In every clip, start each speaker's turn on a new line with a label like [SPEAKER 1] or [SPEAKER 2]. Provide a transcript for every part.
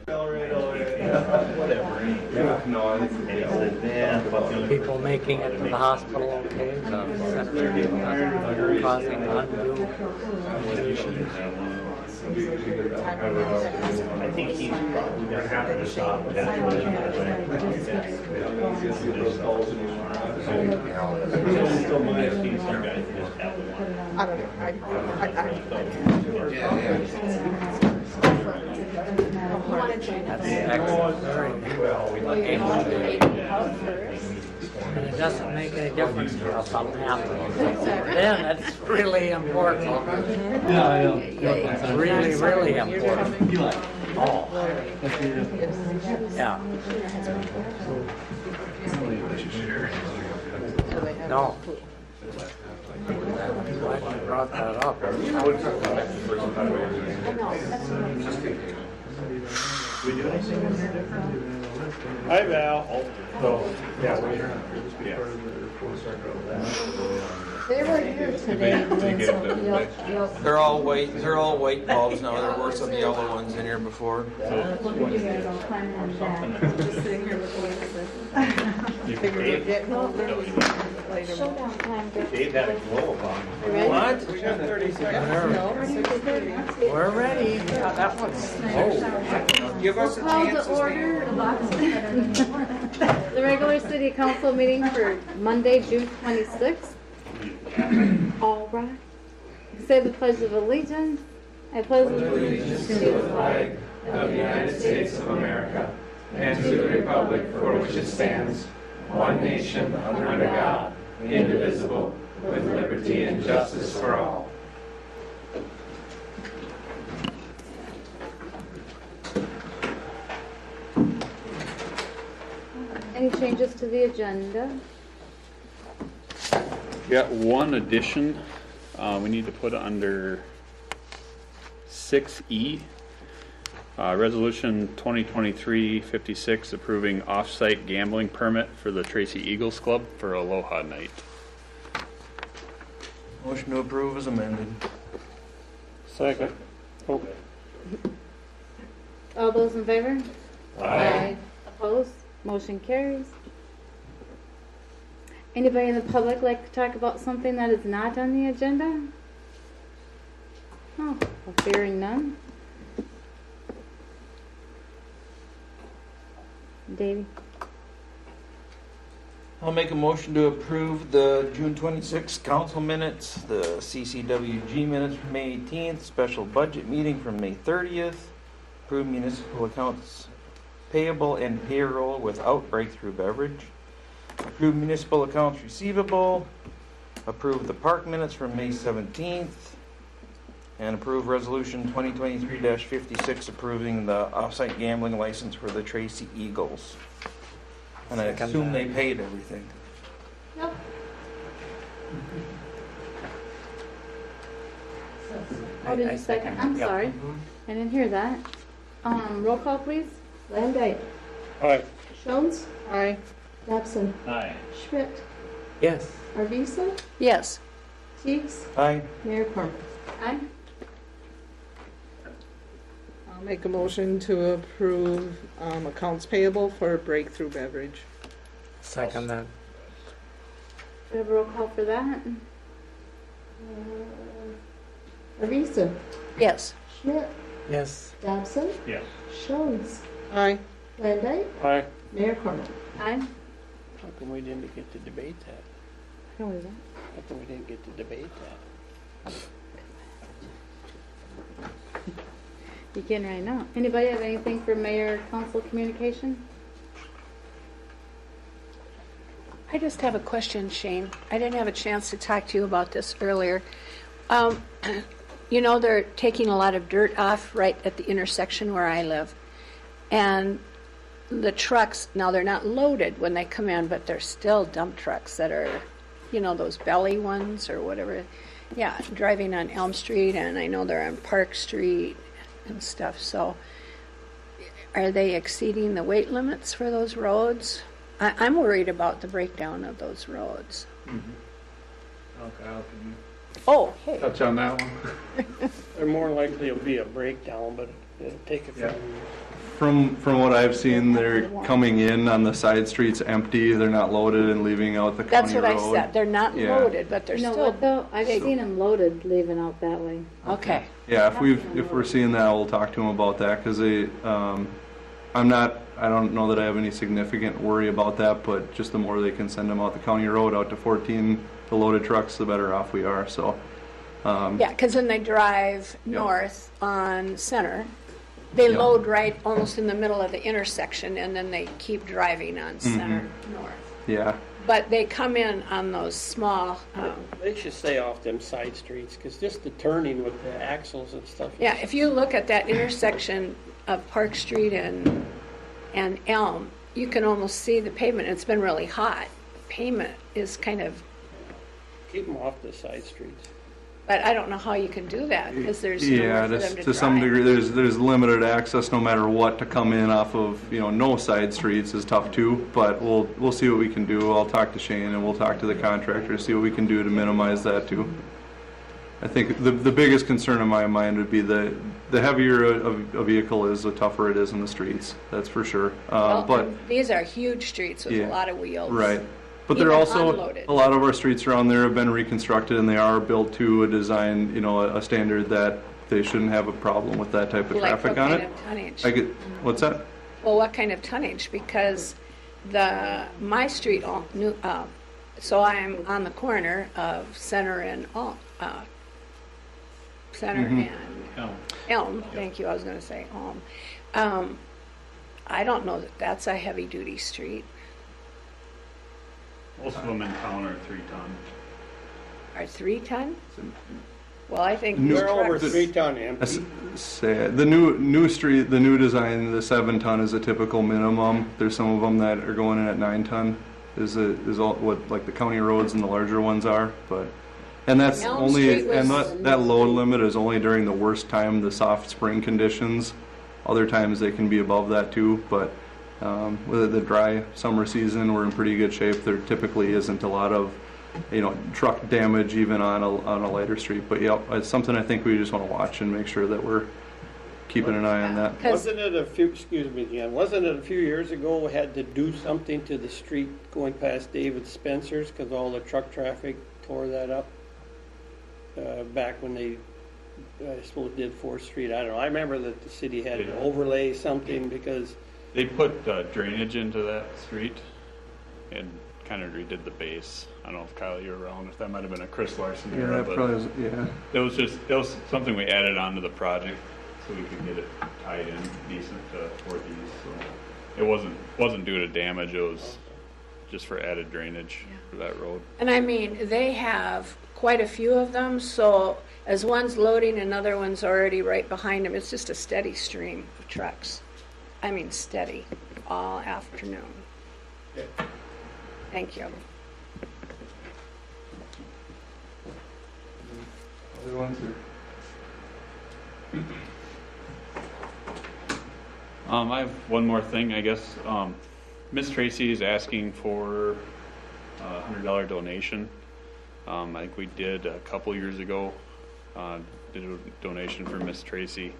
[SPEAKER 1] Whatever. No, I think he said, yeah.
[SPEAKER 2] People making it to the hospital okay, the senator causing undue pollution.
[SPEAKER 1] I think he's probably going to have to stop. That's what it
[SPEAKER 3] I don't know.
[SPEAKER 2] That's excellent. And it doesn't make any difference if something happens. Then it's really important. It's really, really important. Oh. Yeah. No. Glad you brought that up.
[SPEAKER 4] Hi, Val.
[SPEAKER 3] They were here today.
[SPEAKER 5] They're all white bulbs now. There were some yellow ones in here before.
[SPEAKER 3] Showdown time.
[SPEAKER 1] Dave had a glow up on.
[SPEAKER 5] What?
[SPEAKER 2] We're ready.
[SPEAKER 3] Yeah, that one's.
[SPEAKER 5] Give us a
[SPEAKER 6] Call
[SPEAKER 5] chance.
[SPEAKER 6] to order the regular city council meeting for Monday, June 26th. All right. Say the Pledge of Allegiance. I pledge allegiance to the flag
[SPEAKER 7] of the United States of America and to the republic for which it stands, one nation under God, indivisible, with liberty and justice for all.
[SPEAKER 6] Any changes to the agenda?
[SPEAKER 4] Got one addition. We need to put under 6E. Resolution 2023-56 approving off-site gambling permit for the Tracy Eagles Club for Aloha Night.
[SPEAKER 5] Motion to approve is amended.
[SPEAKER 4] Second.
[SPEAKER 6] All those in favor?
[SPEAKER 7] Aye.
[SPEAKER 6] Opposed? Motion carries. Anybody in the public like to talk about something that is not on the agenda? Oh, well, hearing none. Davey?
[SPEAKER 5] I'll make a motion to approve the June 26th council minutes, the CCWG minutes from May 18th, special budget meeting from May 30th, approve municipal accounts payable and payroll without breakthrough beverage, approve municipal accounts receivable, approve the park minutes from May 17th, and approve resolution 2023-56 approving the off-site gambling license for the Tracy Eagles. And I assume they paid everything.
[SPEAKER 6] Yep. Oh, did you second? I'm sorry. I didn't hear that. Roll call, please.
[SPEAKER 8] Landau.
[SPEAKER 4] Aye.
[SPEAKER 8] Jones.
[SPEAKER 3] Aye.
[SPEAKER 8] Dobson.
[SPEAKER 4] Aye.
[SPEAKER 8] Schmidt.
[SPEAKER 2] Yes.
[SPEAKER 8] Arvisa.
[SPEAKER 3] Yes.
[SPEAKER 8] Teagues.
[SPEAKER 5] Aye.
[SPEAKER 8] Mayor Corman.
[SPEAKER 6] Aye.
[SPEAKER 3] I'll make a motion to approve accounts payable for breakthrough beverage.
[SPEAKER 2] Second that.
[SPEAKER 6] We have a roll call for that.
[SPEAKER 8] Arvisa.
[SPEAKER 3] Yes.
[SPEAKER 8] Schmidt.
[SPEAKER 2] Yes.
[SPEAKER 8] Dobson.
[SPEAKER 4] Yes.
[SPEAKER 8] Jones.
[SPEAKER 3] Aye.
[SPEAKER 8] Landau.
[SPEAKER 4] Aye.
[SPEAKER 8] Mayor Corman.
[SPEAKER 6] Aye.
[SPEAKER 7] How come we didn't get to debate that?
[SPEAKER 6] How was that?
[SPEAKER 7] How come we didn't get to debate that?
[SPEAKER 6] You can right now. Anybody have anything for mayor council communication?
[SPEAKER 9] I just have a question, Shane. I didn't have a chance to talk to you about this earlier. You know, they're taking a lot of dirt off right at the intersection where I live. And the trucks, now they're not loaded when they come in, but they're still dump trucks that are, you know, those belly ones or whatever. Yeah, driving on Elm Street, and I know they're on Park Street and stuff. So are they exceeding the weight limits for those roads? I'm worried about the breakdown of those roads.
[SPEAKER 7] Okay, I'll
[SPEAKER 9] Oh, hey.
[SPEAKER 4] Touch on that one.
[SPEAKER 7] They're more likely to be a breakdown, but it'll take a few
[SPEAKER 10] From what I've seen, they're coming in on the side streets empty. They're not loaded and leaving out the
[SPEAKER 9] That's
[SPEAKER 10] county
[SPEAKER 9] what
[SPEAKER 10] road.
[SPEAKER 9] I said. They're not
[SPEAKER 10] Yeah.
[SPEAKER 9] loaded, but they're
[SPEAKER 6] You know
[SPEAKER 9] still.
[SPEAKER 6] what though? I've seen them loaded leaving out that way.
[SPEAKER 9] Okay.
[SPEAKER 10] Yeah, if we're seeing that, we'll talk to them about that because I don't know that I have any significant worry about that, but just the more they can send them out the county road out to 14, the loaded trucks, the better off we are. So.
[SPEAKER 9] Yeah, because then they drive north on Center. They
[SPEAKER 10] Yep.
[SPEAKER 9] load right almost in the middle of the intersection, and then they keep driving on Center north.
[SPEAKER 10] Yeah.
[SPEAKER 9] But they come in on those small,
[SPEAKER 11] They should stay off them side streets, because just the turning with the axles and stuff.
[SPEAKER 9] yeah, if you look at that intersection of Park Street and Elm, you can almost see the pavement. It's been really hot. Pavement is kind of,
[SPEAKER 11] Keep them off the side streets.
[SPEAKER 9] but I don't know how you can do that, because there's nowhere for them to
[SPEAKER 10] to some
[SPEAKER 9] drive.
[SPEAKER 10] degree, there's limited access no matter what to come in off of, no side streets is tough too, but we'll see what we can do. I'll talk to Shane and we'll talk to the contractor, see what we can do to minimize that too. I think the biggest concern in my mind would be the heavier a vehicle is, the tougher it is in the streets, that's for sure.
[SPEAKER 9] Well,
[SPEAKER 10] But
[SPEAKER 9] and these are huge streets with
[SPEAKER 10] Yeah.
[SPEAKER 9] a lot of wheels.
[SPEAKER 10] Right. But
[SPEAKER 9] Even
[SPEAKER 10] they're also,
[SPEAKER 9] unloaded.
[SPEAKER 10] a lot of our streets around there have been reconstructed and they are built to a design, a standard that they shouldn't have a problem with that type of
[SPEAKER 9] Like
[SPEAKER 10] traffic
[SPEAKER 9] what
[SPEAKER 10] on
[SPEAKER 9] kind
[SPEAKER 10] it.
[SPEAKER 9] of tonnage?
[SPEAKER 10] I get, what's that?
[SPEAKER 9] Well, what kind of tonnage? Because my street, so I'm on the corner of Center and Center
[SPEAKER 10] Mhm.
[SPEAKER 9] and Elm. Thank you. I was going to say Elm. I don't know that that's a heavy duty street.
[SPEAKER 4] Most of them in town are 3-ton.
[SPEAKER 9] Are 3-ton? Well, I think
[SPEAKER 10] New-
[SPEAKER 9] these
[SPEAKER 11] They're over
[SPEAKER 9] trucks.
[SPEAKER 11] 3-ton
[SPEAKER 10] That's-
[SPEAKER 11] empty.
[SPEAKER 10] Say, the new street, the new design, the 7-ton is a typical minimum. There's some of them that are going in at 9-ton. Is all what like the county roads and the larger ones are, and that's
[SPEAKER 9] Elm
[SPEAKER 10] only
[SPEAKER 9] Street was-
[SPEAKER 10] that load limit is only during the worst time, the soft spring conditions. Other times they can be above that too, but with the dry summer season, we're in pretty good shape. There typically isn't a lot of truck damage even on a lighter street. But yeah, it's something I think we just want to watch and make sure that we're keeping an eye on that.
[SPEAKER 11] Wasn't it a few years ago, we had to do something to the street going past David Spencer's because all the truck traffic tore that up? Back when they, I suppose, did 4th Street. I don't know. I remember that the city had to overlay something because
[SPEAKER 4] They put drainage into that street and kind of redid the base. I don't know if Kyle, you were around, if that might have been a Chris Larson
[SPEAKER 10] Yeah,
[SPEAKER 4] era,
[SPEAKER 10] that
[SPEAKER 4] but
[SPEAKER 10] probably is, yeah.
[SPEAKER 4] it was something we added onto the project so we could get it tied in decent to Northeast. So it wasn't due to damage, it was just for added drainage for that road.
[SPEAKER 9] And I mean, they have quite a few of them, so as one's loading, another one's already right behind them. It's just a steady stream of trucks. I mean, steady, all afternoon. Thank you.
[SPEAKER 10] Other ones
[SPEAKER 4] I have one more thing, I guess. Miss Tracy is asking for a $100 donation. I think we did a couple years ago, did a donation for Miss Tracy.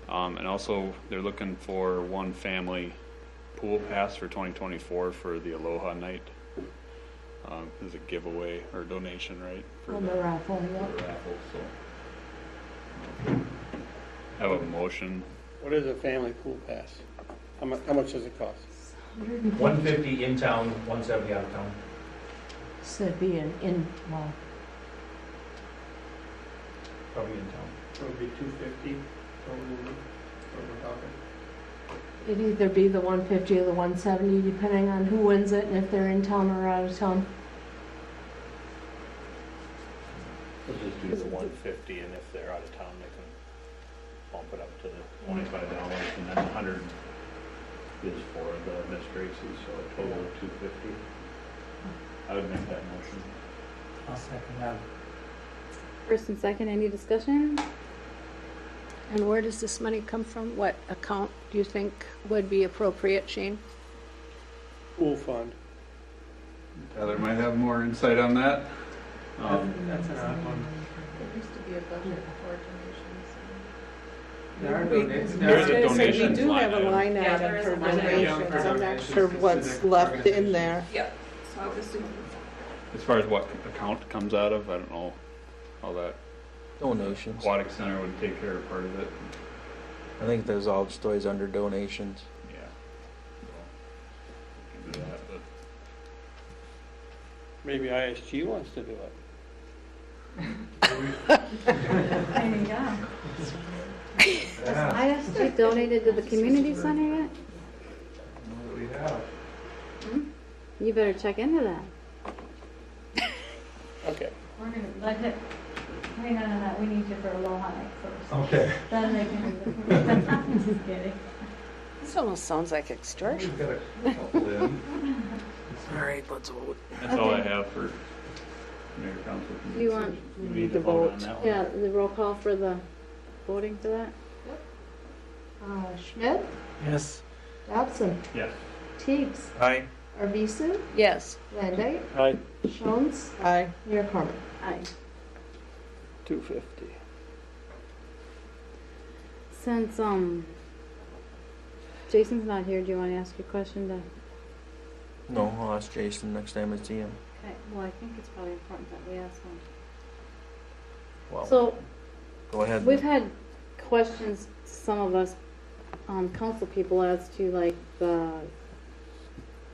[SPEAKER 4] And also they're looking for one family pool pass for 2024 for the Aloha Night. As a giveaway or donation, right? For
[SPEAKER 8] On the raffle,
[SPEAKER 4] for
[SPEAKER 8] yeah.
[SPEAKER 4] the raffle, so. I have a motion.
[SPEAKER 11] what is a family pool pass? How much does it cost?
[SPEAKER 12] 150 in town, 170 out of town.
[SPEAKER 8] So it'd be well,
[SPEAKER 12] Probably in town.
[SPEAKER 11] So it'd be 250 total. What we're talking.
[SPEAKER 8] it'd either be the 150 or the 170, depending on who wins it and if they're in town or out of town.
[SPEAKER 12] We'll just do the 150, and if they're out of town, they can bump it up to the $25, and then 100 is for the Miss Tracy, so a total of 250. I would make that motion.
[SPEAKER 2] I'll second that.
[SPEAKER 6] First and second, any discussion?
[SPEAKER 9] And where does this money come from? What account do you think would be appropriate, Shane?
[SPEAKER 11] Pool fund.
[SPEAKER 10] Tyler might have more insight on that.
[SPEAKER 11] That's an odd one.
[SPEAKER 3] There used to be a budget for donations.
[SPEAKER 7] There are
[SPEAKER 3] We,
[SPEAKER 7] donations.
[SPEAKER 4] There is a
[SPEAKER 3] we
[SPEAKER 4] donations
[SPEAKER 3] do have a
[SPEAKER 4] line
[SPEAKER 3] line
[SPEAKER 8] Yeah,
[SPEAKER 3] item
[SPEAKER 8] there is
[SPEAKER 3] for
[SPEAKER 8] a line item
[SPEAKER 3] donations.
[SPEAKER 7] for
[SPEAKER 3] I'm not
[SPEAKER 7] donations
[SPEAKER 3] sure
[SPEAKER 7] to
[SPEAKER 3] what's
[SPEAKER 7] specific
[SPEAKER 3] left in there.
[SPEAKER 8] Yep. So I'll just.
[SPEAKER 4] As far as what account it comes out of, I don't know how that
[SPEAKER 5] Donations.
[SPEAKER 4] aquatic center would take care of part of it.
[SPEAKER 5] I think there's all just always under donations.
[SPEAKER 4] Yeah. So, we can do that, but
[SPEAKER 11] Maybe ISG wants to do it.
[SPEAKER 6] ISG donated to the community center yet?
[SPEAKER 7] We have.
[SPEAKER 6] You better check into that.
[SPEAKER 11] Okay.
[SPEAKER 13] We're gonna let him, hang on to that, we need you for Aloha Night first.
[SPEAKER 7] Okay.
[SPEAKER 13] Then they can, I'm just kidding.
[SPEAKER 9] This almost sounds like extortion.
[SPEAKER 7] We've got a couple in.
[SPEAKER 5] All right, let's vote.
[SPEAKER 4] that's all I have for mayor council.
[SPEAKER 6] Do you want,
[SPEAKER 4] We
[SPEAKER 3] need to vote.
[SPEAKER 4] on that one.
[SPEAKER 6] yeah, the roll call for the voting for that?
[SPEAKER 8] Schmidt,
[SPEAKER 5] Yes.
[SPEAKER 8] Dobson,
[SPEAKER 4] Yes.
[SPEAKER 8] Teagues,
[SPEAKER 5] Aye.
[SPEAKER 8] Arvisu,
[SPEAKER 9] Yes.
[SPEAKER 8] Landay,
[SPEAKER 11] Aye,
[SPEAKER 8] Shones,
[SPEAKER 3] Aye.
[SPEAKER 8] Mayor Corman.
[SPEAKER 6] Aye.
[SPEAKER 11] 250.
[SPEAKER 6] Since, Jason's not here, do you want to ask a question to?
[SPEAKER 5] No, I'll ask Jason next time I see him.
[SPEAKER 6] Okay, well, I think it's probably important that we ask him.
[SPEAKER 5] Well,
[SPEAKER 6] So,
[SPEAKER 5] go ahead.
[SPEAKER 6] we've had questions, some of us, council people, as to like the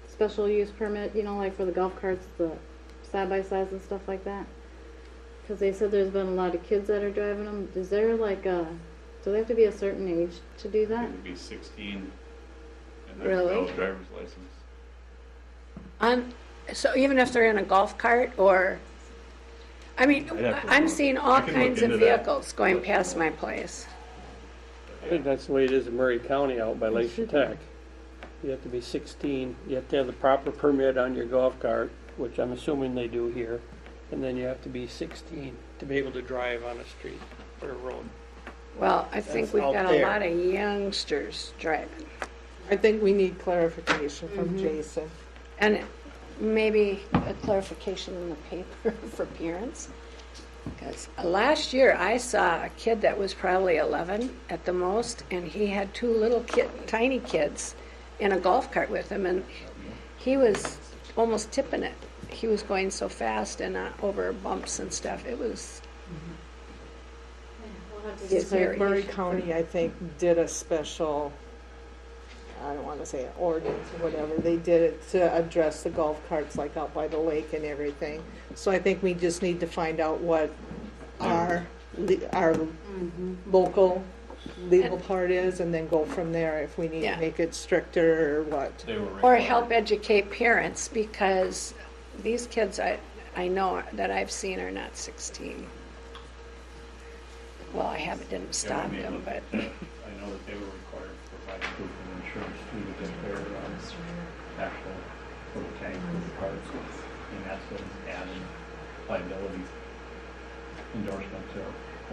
[SPEAKER 6] special use permit, you know, like for the golf carts, the side-by-sides and stuff like that. Because they said there's been a lot of kids that are driving them. Is there like a, do they have to be a certain age to do that?
[SPEAKER 4] It would be 16 and then
[SPEAKER 9] Really?
[SPEAKER 4] without driver's license.
[SPEAKER 9] So even if they're in a golf cart or, I mean,
[SPEAKER 4] I'd have to
[SPEAKER 9] I'm
[SPEAKER 4] look.
[SPEAKER 9] seeing
[SPEAKER 4] I
[SPEAKER 9] all
[SPEAKER 4] can look
[SPEAKER 9] kinds of
[SPEAKER 4] into that.
[SPEAKER 9] vehicles going past my place.
[SPEAKER 11] I think that's the way it is in Murray County out by Lake Tech. You have to be 16, you have to have the proper permit on your golf cart, which I'm assuming they do here, and then you have to be 16 to be able to drive on a street or a road.
[SPEAKER 9] Well, I think
[SPEAKER 11] That's
[SPEAKER 9] we've
[SPEAKER 11] out
[SPEAKER 9] got a
[SPEAKER 11] there.
[SPEAKER 9] lot of youngsters driving.
[SPEAKER 3] I think we need clarification from
[SPEAKER 6] Mhm.
[SPEAKER 3] Jason.
[SPEAKER 9] And maybe a clarification in the paper for parents. Because last year I saw a kid that was probably 11 at the most, and he had two little tiny kids in a golf cart with him, and he was almost tipping it. He was going so fast and over bumps and stuff. It was
[SPEAKER 3] It's like
[SPEAKER 9] scary.
[SPEAKER 3] Murray County, I think, did a special, I don't want to say ordinance or whatever, they did it to address the golf carts like out by the lake and everything. So I think we just need to find out what our local legal part is and then go from there if we need
[SPEAKER 9] Yeah.
[SPEAKER 3] to make it stricter or what.
[SPEAKER 4] They were
[SPEAKER 9] Or
[SPEAKER 4] required.
[SPEAKER 9] help educate parents, because these kids I know that I've seen are not 16. Well, I didn't stop
[SPEAKER 12] Yeah, we may
[SPEAKER 9] them,
[SPEAKER 12] look
[SPEAKER 9] but
[SPEAKER 12] at that. I know that they were required to provide proof of insurance too, to get their actual little tank for the cards. And that's an added liability endorsement to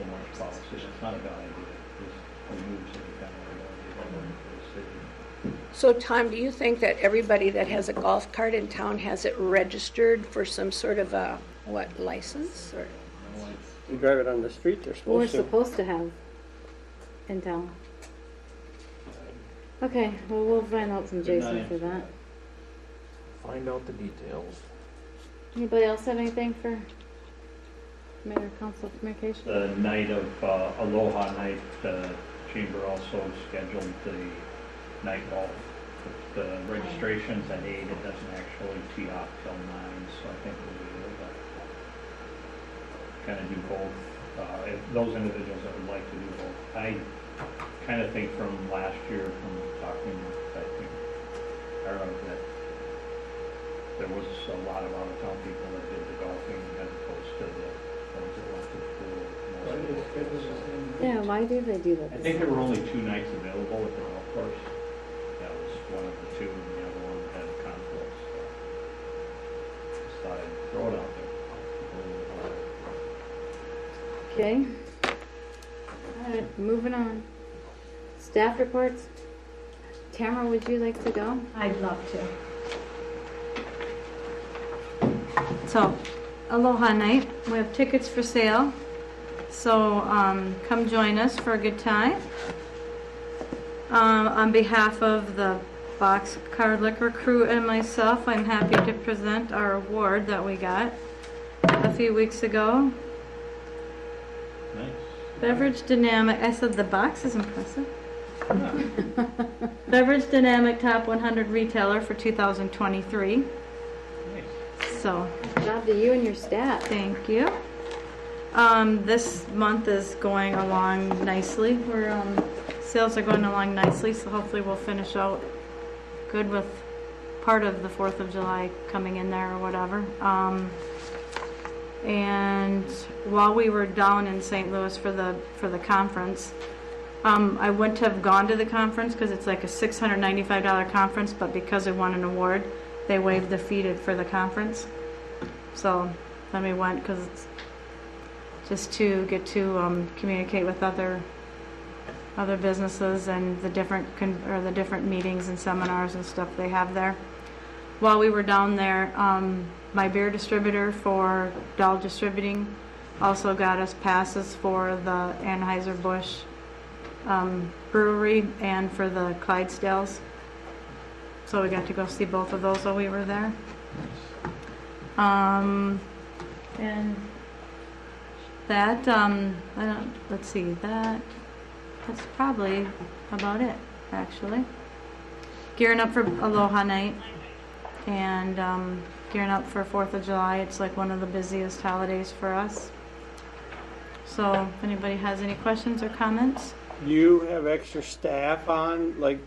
[SPEAKER 12] homeowners policy. It's not a bad idea. It just removes any kind of liability for the city.
[SPEAKER 9] So Tom, do you think that everybody that has a golf cart in town has it registered for some sort of a, license? Or
[SPEAKER 11] You drive it on the street, they're
[SPEAKER 6] We're
[SPEAKER 11] supposed to.
[SPEAKER 6] supposed to have in town. Okay, well, we'll find out from Jason for that.
[SPEAKER 5] Find out the details.
[SPEAKER 6] Anybody else have anything for Mayor Council Communication?
[SPEAKER 12] The night of Aloha Night, the chamber also scheduled the night golf. The registration's at 8, it doesn't actually tee off till 9, so I think we'll be able to kind of do both. If those individuals that would like to do both. I kind of think from last year, from talking, I think, that there was a lot of out-of-town people that did the golfing as opposed to the ones that went to the pool.
[SPEAKER 6] Yeah, why do they do that?
[SPEAKER 12] I think there were only 2 nights available at the golf course. That was one of the 2, and the other one had conflicts. So just thought I'd throw it out there.
[SPEAKER 6] Okay. All right, moving on. Staff reports. Tamara, would you like to go?
[SPEAKER 13] I'd love to. So, Aloha Night, we have tickets for sale.
[SPEAKER 6] So come join us for a good time. On behalf of the Boxcar Liquor crew and myself, I'm happy to present our award that we got a few weeks ago.
[SPEAKER 12] Nice.
[SPEAKER 6] Beverage Dynamic, I said the box is impressive. Beverage Dynamic Top 100 Retailer for 2023.
[SPEAKER 12] Nice.
[SPEAKER 6] So, good job to you and your staff. Thank you. This month is going along nicely. Sales are going along nicely, so hopefully we'll finish out good with part of the 4th of July coming in there or whatever. And while we were down in St. Louis for the conference, I wouldn't have gone to the conference because it's like a $695 conference, but because we won an award, they waived the fee for the conference. So then we went because it's just to get to communicate with other businesses and the different meetings and seminars and stuff they have there. While we were down there, my beer distributor for Dahl Distributing also got us passes for the Anheuser-Busch brewery and for the Clydesdales. So we got to go see both of those while we were there. And that, let's see, that's probably about it, actually. Gearing up for Aloha Night and gearing up for 4th of July. It's like one of the busiest holidays for us. So if anybody has any questions or comments?
[SPEAKER 11] You have extra staff on, like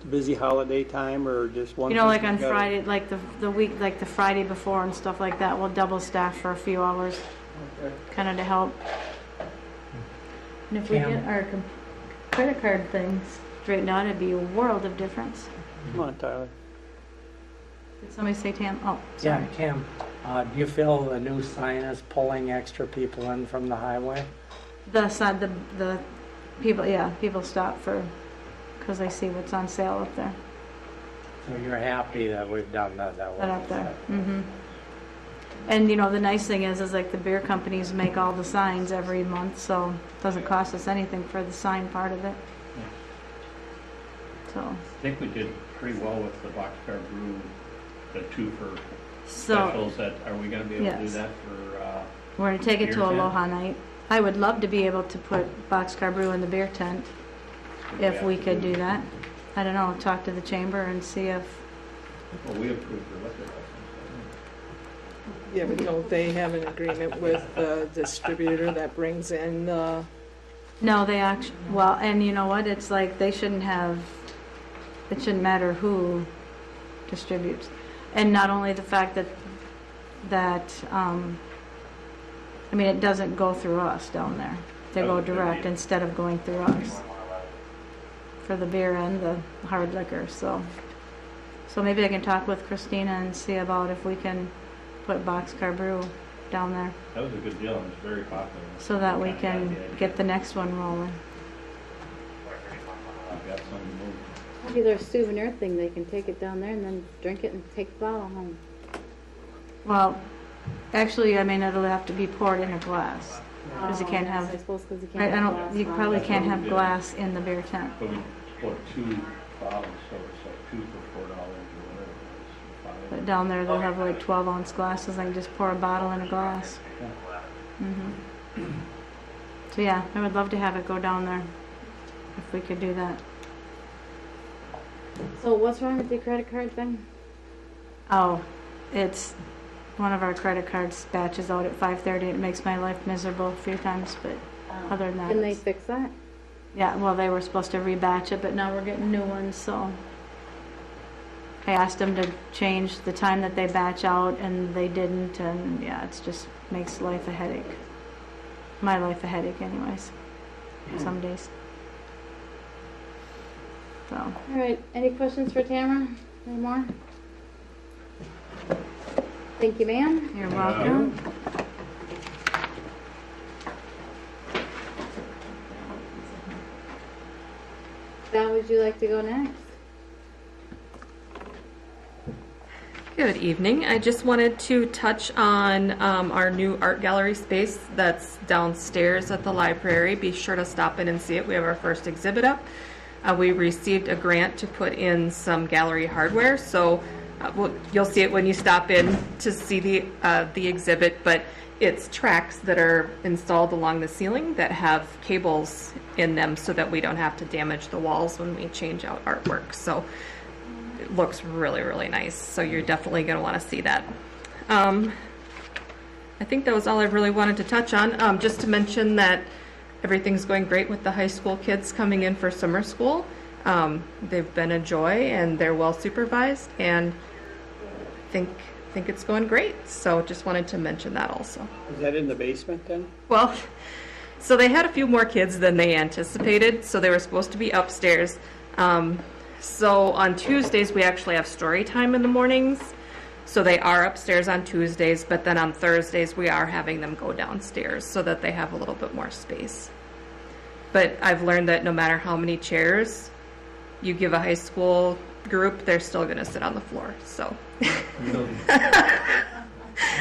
[SPEAKER 11] busy holiday time, or just one?
[SPEAKER 6] You know, like on Friday, like the week, like the Friday before and stuff like that, we'll double staff for a few hours, kind of to help. And if we get our credit card things straightened out, it'd be a world of difference.
[SPEAKER 11] Come on, Tyler.
[SPEAKER 6] Did somebody say Tam? Oh, sorry.
[SPEAKER 2] Yeah, Tam, do you feel the new sign is pulling extra people in from the highway?
[SPEAKER 6] The people, yeah, people stop because they see what's on sale up there.
[SPEAKER 2] So you're happy that we've done that way?
[SPEAKER 6] That up there. Mm-hmm. And you know, the nice thing is like the beer companies make all the signs every month, so it doesn't cost us anything for the sign part of it.
[SPEAKER 12] Yeah.
[SPEAKER 6] So
[SPEAKER 12] I think we did pretty well with the Boxcar Brew, the 2 for
[SPEAKER 6] So,
[SPEAKER 12] specials. That are we going to be able to do
[SPEAKER 6] yes.
[SPEAKER 12] that for?
[SPEAKER 6] We're going to take it
[SPEAKER 12] beer
[SPEAKER 6] to
[SPEAKER 12] tent?
[SPEAKER 6] Aloha Night. I would love to be able to put Boxcar Brew in the beer tent if we could do that. I don't know, talk to the chamber and see if...
[SPEAKER 12] Well, we approved the liquor license.
[SPEAKER 3] Yeah, but don't they have an agreement with the distributor that brings in the...
[SPEAKER 6] No, they actually... Well, and you know what? It's like they shouldn't have... It shouldn't matter who distributes. And not only the fact that I mean, it doesn't go through us down there. They go direct instead of going through us for the beer and the hard liquor. So maybe I can talk with Christina and see about if we can put Boxcar Brew down there.
[SPEAKER 12] That was a good deal, and it's very popular.
[SPEAKER 6] So that we can get the next one rolling.
[SPEAKER 12] I've got some to move.
[SPEAKER 6] Maybe their souvenir thing, they can take it down there and then drink it and take the bottle home. Well, actually, I mean, it'll have to be poured in a glass. Because you can't have... I suppose because you can't Right, have glass. you probably can't have glass in the beer tent.
[SPEAKER 12] But we bought 2 bottles, so it's like 2 for $4 or whatever it was.
[SPEAKER 6] But down there, they'll have like 12-ounce glasses. I can just pour a bottle in a glass. So yeah, I would love to have it go down there if we could do that.
[SPEAKER 13] So what's wrong with the credit card thing?
[SPEAKER 6] Oh, it's one of our credit cards batches out at 5:30. It makes my life miserable a few times, but other than that,
[SPEAKER 13] Can they
[SPEAKER 6] it's-
[SPEAKER 13] fix that?
[SPEAKER 6] yeah. Well, they were supposed to rebatch it, but now we're getting new ones. So I asked them to change the time that they batch out, and they didn't. And yeah, it's just makes life a headache. My life a headache, anyways. Some days. So.
[SPEAKER 13] All right, any questions for Tamara? Any more? Thank you, ma'am.
[SPEAKER 6] You're welcome.
[SPEAKER 13] Val, would you like to go next?
[SPEAKER 14] Good evening. I just wanted to touch on our new art gallery space that's downstairs at the library. Be sure to stop in and see it. We have our first exhibit up. We received a grant to put in some gallery hardware, so you'll see it when you stop in to see the exhibit, but it's tracks that are installed along the ceiling that have cables in them so that we don't have to damage the walls when we change out artwork. So it looks really, really nice. So you're definitely going to want to see that. I think that was all I really wanted to touch on. Just to mention that everything's going great with the high school kids coming in for summer school. They've been a joy and they're well supervised, and I think it's going great. So just wanted to mention that also.
[SPEAKER 11] Is that in the basement then?
[SPEAKER 14] Well, so they had a few more kids than they anticipated, so they were supposed to be upstairs. So on Tuesdays, we actually have story time in the mornings. So they are upstairs on Tuesdays, but then on Thursdays, we are having them go downstairs so that they have a little bit more space. But I've learned that no matter how many chairs you give a high school group, they're still going to sit on the floor. So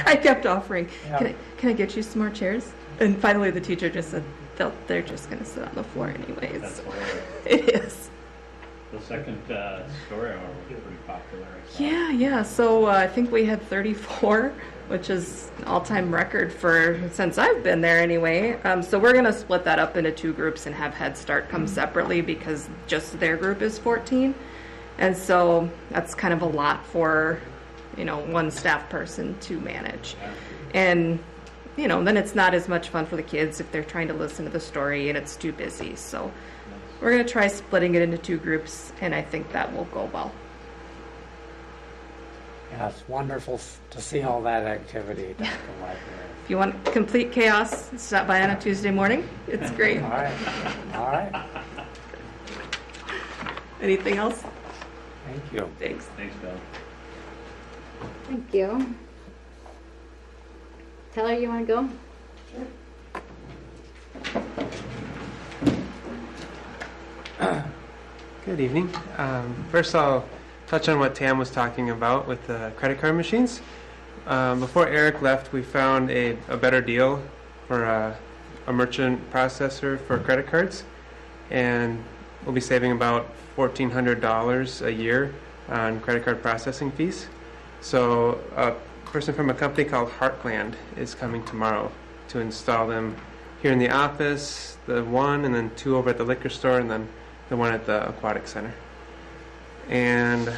[SPEAKER 14] I kept offering, can I get you some more chairs? And finally the teacher just said, they're just going to sit on the floor anyways.
[SPEAKER 12] That's
[SPEAKER 14] It is.
[SPEAKER 12] The second story hour was pretty popular. I saw.
[SPEAKER 14] Yeah. So I think we had 34, which is an all-time record since I've been there anyway. So we're going to split that up into 2 groups and have Head Start come separately because just their group is 14. And so that's kind of a lot for, one staff person to manage. And, then it's not as much fun for the kids if they're trying to listen to the story and it's too busy. So we're going to try splitting it into 2 groups, and I think that will go well.
[SPEAKER 2] Yeah, it's wonderful to see all that activity at the library.
[SPEAKER 14] If you want complete chaos, stop by on a Tuesday morning. It's great.
[SPEAKER 2] All right.
[SPEAKER 14] Anything else?
[SPEAKER 2] Thank you.
[SPEAKER 14] Thanks.
[SPEAKER 12] Thanks, Bill.
[SPEAKER 6] Thank you. Tyler, you want to go?
[SPEAKER 15] Good evening. First, I'll touch on what Tam was talking about with the credit card machines. Before Eric left, we found a better deal for a merchant processor for credit cards, and we'll be saving about $1,400 a year on credit card processing fees. So a person from a company called Heartland is coming tomorrow to install them here in the office, the 1 and then 2 over at the liquor store, and then the 1 at the aquatic center. And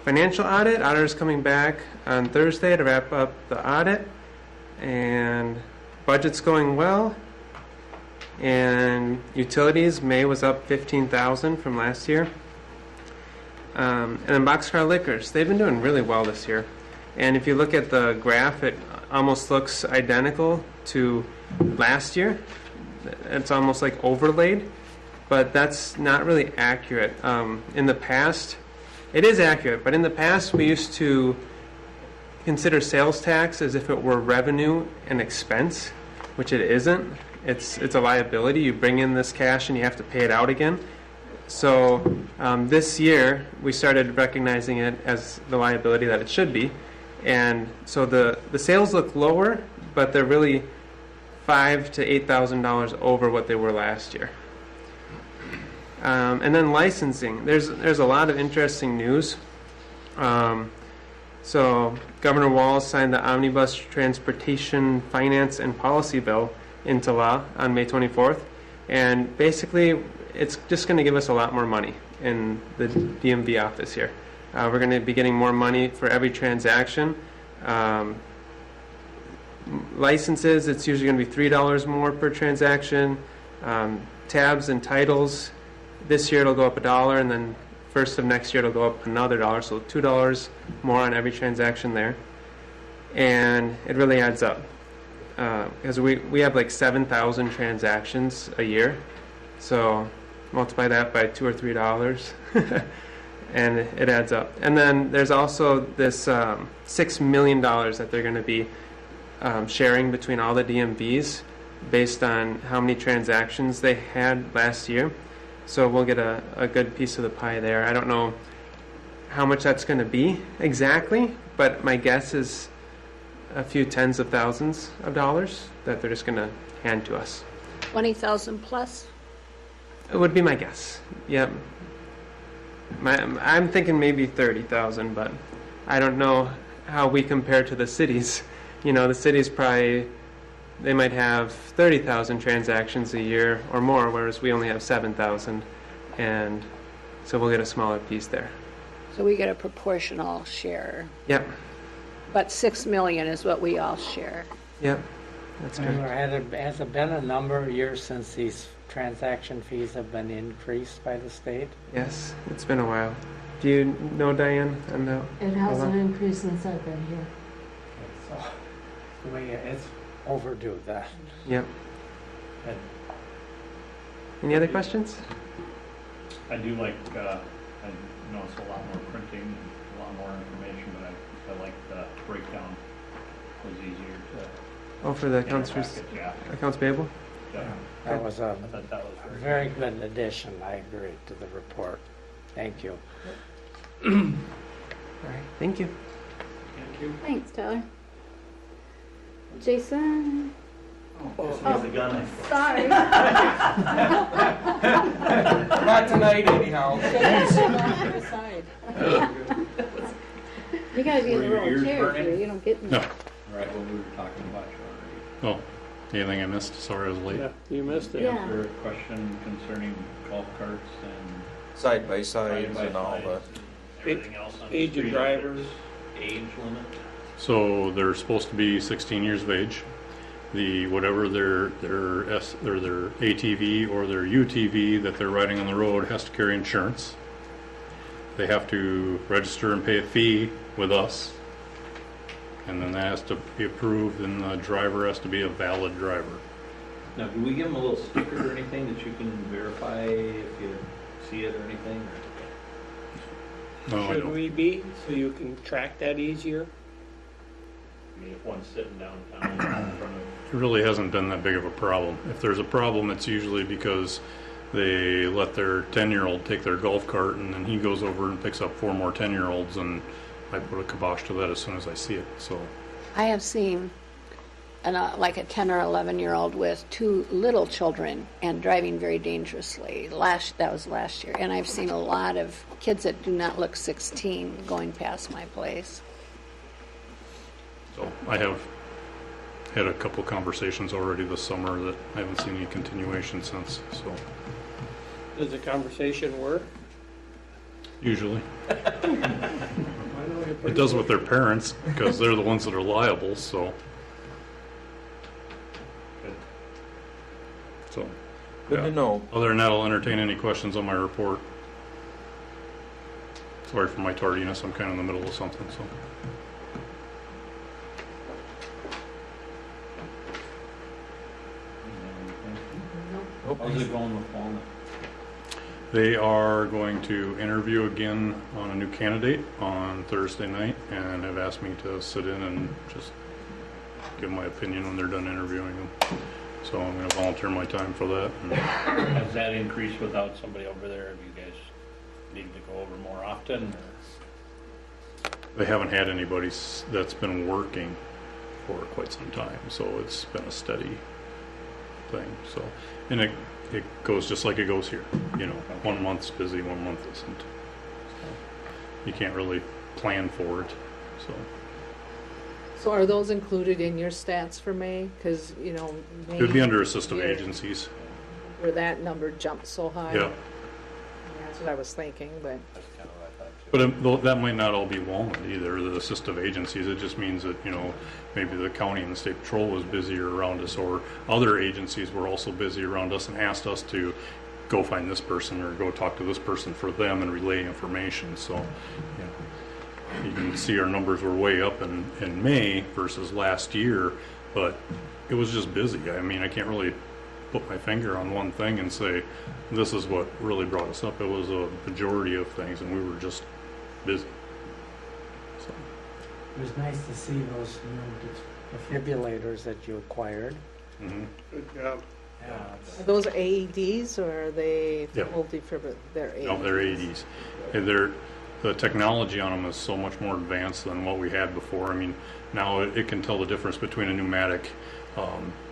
[SPEAKER 15] financial auditor's coming back on Thursday to wrap up the audit, and budget's going well. And utilities, May was up $15,000 from last year. And then Boxcar Liquors, they've been doing really well this year. And if you look at the graph, it almost looks identical to last year. It's almost like overlaid, but that's not really accurate. In the past, it is accurate, but in the past we used to consider sales tax as if it were revenue and expense, which it isn't. It's a liability. You bring in this cash and you have to pay it out again. So this year we started recognizing it as the liability that it should be. And so the sales look lower, but they're really $5,000 to $8,000 over what they were last year. And then licensing. There's a lot of interesting news. So Governor Walz signed the Omnibus Transportation Finance and Policy Bill into law on May 24th. And basically, it's just going to give us a lot more money in the DMV office here. We're going to be getting more money for every transaction. Licenses, it's usually going to be $3 more per transaction. Tabs and titles, this year it'll go up $1, and then first of next year it'll go up another $1, so $2 more on every transaction there. And it really adds up. Because we have like 7,000 transactions a year, so multiply that by $2 or $3, and it adds up. And then there's also this $6 million that they're going to be sharing between all the DMVs based on how many transactions they had last year. So we'll get a good piece of the pie there. I don't know how much that's going to be exactly, but my guess is a few tens of thousands of dollars that they're just going to hand to us.
[SPEAKER 9] 20,000 plus?
[SPEAKER 15] It would be my guess. Yep. I'm thinking maybe 30,000, but I don't know how we compare to the cities. You know, the cities probably, they might have 30,000 transactions a year or more, whereas we only have 7,000, and so we'll get a smaller piece there.
[SPEAKER 9] So we get a proportional share.
[SPEAKER 15] Yep.
[SPEAKER 9] But 6 million is what we all share.
[SPEAKER 15] Yep. That's
[SPEAKER 2] Remember,
[SPEAKER 15] correct.
[SPEAKER 2] has it been a number of years since these transaction fees have been increased by the state?
[SPEAKER 15] Yes, it's been a while. Do you know, Diane? I know.
[SPEAKER 8] It hasn't increased since I've been here.
[SPEAKER 2] So, it's overdue then.
[SPEAKER 15] Yep.
[SPEAKER 2] And
[SPEAKER 15] Any other questions?
[SPEAKER 12] I do like, I noticed a lot more printing, and a lot more information, but I like the breakdown. It was easier to.
[SPEAKER 15] Oh, for the
[SPEAKER 12] in our
[SPEAKER 15] accounts,
[SPEAKER 12] package, yeah.
[SPEAKER 15] accounts payable?
[SPEAKER 12] Yeah.
[SPEAKER 2] that was a
[SPEAKER 12] I thought that was
[SPEAKER 2] very good addition, I agree, to the report. Thank you.
[SPEAKER 15] All right, thank you.
[SPEAKER 11] Thank you.
[SPEAKER 6] Thanks, Tyler. Jason? Sorry.
[SPEAKER 5] Not tonight, anyhow.
[SPEAKER 6] You gotta be in the
[SPEAKER 12] Were your
[SPEAKER 6] little
[SPEAKER 12] ears
[SPEAKER 6] chair
[SPEAKER 12] burning?
[SPEAKER 6] here, you don't get in
[SPEAKER 12] No.
[SPEAKER 6] there.
[SPEAKER 12] Right, what we were talking about,
[SPEAKER 16] Oh, anything I missed? Sorry I was late.
[SPEAKER 11] Yeah, you missed it.
[SPEAKER 6] Yeah.
[SPEAKER 12] Is there a question concerning golf carts and
[SPEAKER 5] Side by sides and all the.
[SPEAKER 12] everything else on the
[SPEAKER 11] Age of
[SPEAKER 12] street?
[SPEAKER 11] drivers.
[SPEAKER 12] Age limit?
[SPEAKER 16] So they're supposed to be 16 years of age. Whatever their ATV or their UTV that they're riding on the road has to carry insurance. They have to register and pay a fee with us. And then that has to be approved, and the driver has to be a valid driver.
[SPEAKER 12] Now, do we give them a little sticker or anything that you can verify if you see it or anything?
[SPEAKER 16] No, I
[SPEAKER 11] Should
[SPEAKER 16] don't.
[SPEAKER 11] we be, so you can track that easier?
[SPEAKER 12] I mean, if one's sitting downtown in front of.
[SPEAKER 16] It really hasn't been that big of a problem. If there's a problem, it's usually because they let their 10-year-old take their golf cart, and then he goes over and picks up 4 more 10-year-olds, and I put a kibosh to that as soon as I see it. So
[SPEAKER 9] I have seen like a 10 or 11-year-old with 2 little children and driving very dangerously. That was last year. And I've seen a lot of kids that do not look 16 going past my place.
[SPEAKER 16] So I have had a couple conversations already this summer that I haven't seen any continuation since. So
[SPEAKER 11] Does the conversation work?
[SPEAKER 16] usually it does with their parents because they're the ones that are liable. So
[SPEAKER 5] Good to know.
[SPEAKER 16] Other than that, I'll entertain any questions on my report. Sorry for my tardiness. I'm kind of in the middle of something. So.
[SPEAKER 12] How's it going with Walnut?
[SPEAKER 16] They are going to interview again on a new candidate on Thursday night and have asked me to sit in and just give my opinion when they're done interviewing them. So I'm going to volunteer my time for that.
[SPEAKER 12] Has that increased without somebody over there? Have you guys need to go over more often? Or?
[SPEAKER 16] They haven't had anybody that's been working for quite some time, so it's been a steady thing. So, and it goes just like it goes here. You know, 1 month's busy, 1 month isn't. So you can't really plan for it.
[SPEAKER 3] So are those included in your stats for May? Because, May.
[SPEAKER 16] It would be under assistive agencies.
[SPEAKER 3] Where that number jumped so high.
[SPEAKER 16] Yeah.
[SPEAKER 3] That's what I was thinking, but.
[SPEAKER 12] That's kind of what I thought too.
[SPEAKER 16] But that might not all be Walnut either, the assistive agencies. It just means that, maybe the county and the state patrol was busier around us, or other agencies were also busy around us and asked us to go find this person or go talk to this person for them and relay information. So, you can see our numbers were way up in May versus last year, but it was just busy. I mean, I can't really put my finger on one thing and say this is what really brought us up. It was a majority of things, and we were just busy. So.
[SPEAKER 2] It was nice to see those new defibrillators that you acquired.
[SPEAKER 16] Mm-hmm.
[SPEAKER 11] Good job.
[SPEAKER 2] Yeah,
[SPEAKER 3] Are those AEDs or are they
[SPEAKER 16] Yep.
[SPEAKER 3] full defibrillator? They're AEDs.
[SPEAKER 16] No, they're AEDs. And the technology on them is so much more advanced than what we had before. I mean, now it can tell the difference between a pneumatic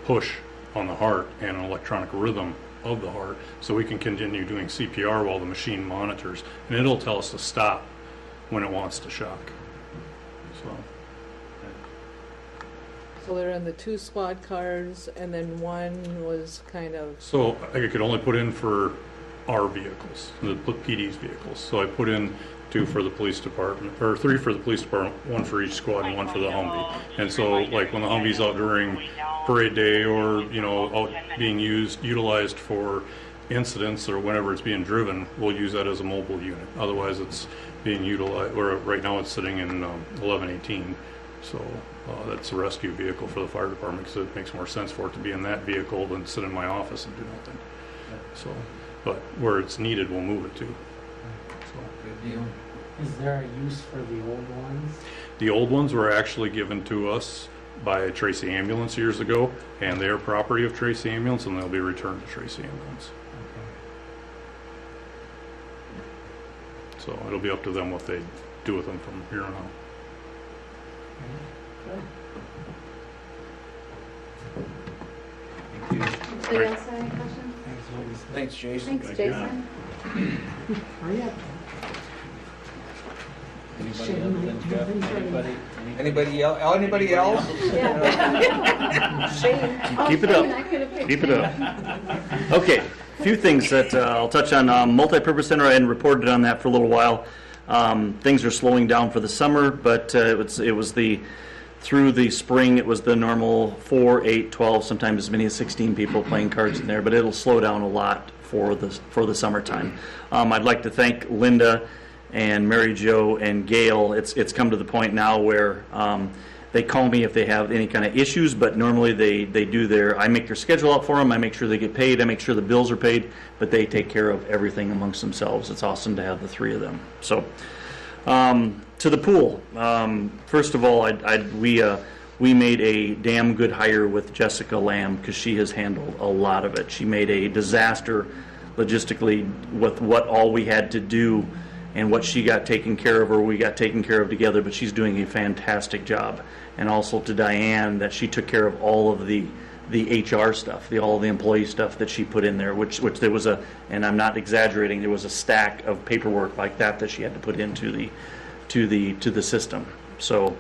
[SPEAKER 16] push on the heart and an electronic rhythm of the heart, so we can continue doing CPR while the machine monitors, and it'll tell us to stop when it wants to shock.
[SPEAKER 3] So they're in the 2 squad cars, and then one was kind of...
[SPEAKER 16] So I could only put in for our vehicles, the PD's vehicles. So I put in 2 for the police department, or 3 for the police department, 1 for each squad, and 1 for the Humvee. And so, like when the Humvee's out during parade day, or out being utilized for incidents, or whenever it's being driven, we'll use that as a mobile unit. Otherwise, it's being utilized. Or right now, it's sitting in 1118. So that's a rescue vehicle for the fire department, because it makes more sense for it to be in that vehicle than sit in my office and do nothing. So, but where it's needed, we'll move it to. So.
[SPEAKER 5] Good deal.
[SPEAKER 2] Is there a use for the old ones?
[SPEAKER 16] The old ones were actually given to us by Tracy Ambulance years ago, and they are property of Tracy Ambulance, and they'll be returned to Tracy Ambulance. Okay. So it'll be up to them what they do with them from here on out.
[SPEAKER 6] Anybody else have any questions?
[SPEAKER 5] Thanks, Jason.
[SPEAKER 6] Thanks, Jason.
[SPEAKER 8] Hurry up.
[SPEAKER 7] Anybody other than Jeff?
[SPEAKER 5] Anybody else? Anybody else?
[SPEAKER 6] Shane.
[SPEAKER 17] Keep it up. Keep it up. Okay, a few things that I'll touch on. Multi-purpose center, I hadn't reported on that for a little while. Things are slowing down for the summer, but it was through the spring, it was the normal 4, 8, 12, sometimes as many as 16 people playing cards in there, but it'll slow down a lot for the summertime. I'd like to thank Linda and Mary Jo and Gail. It's come to the point now where they call me if they have any kind of issues, but normally they do I make their schedule up for them, I make sure they get paid, I make sure the bills are paid, but they take care of everything amongst themselves. It's awesome to have the 3 of them. So, to the pool. First of all, we made a damn good hire with Jessica Lamb, because she has handled a lot of it. She made a disaster logistically with what all we had to do and what she got taken care of, or we got taken care of together, but she's doing a fantastic job. And also to Diane, that she took care of all of the HR stuff, all the employee stuff that she put in there, which there was and I'm not exaggerating, there was a stack of paperwork like that she had to put into the system. So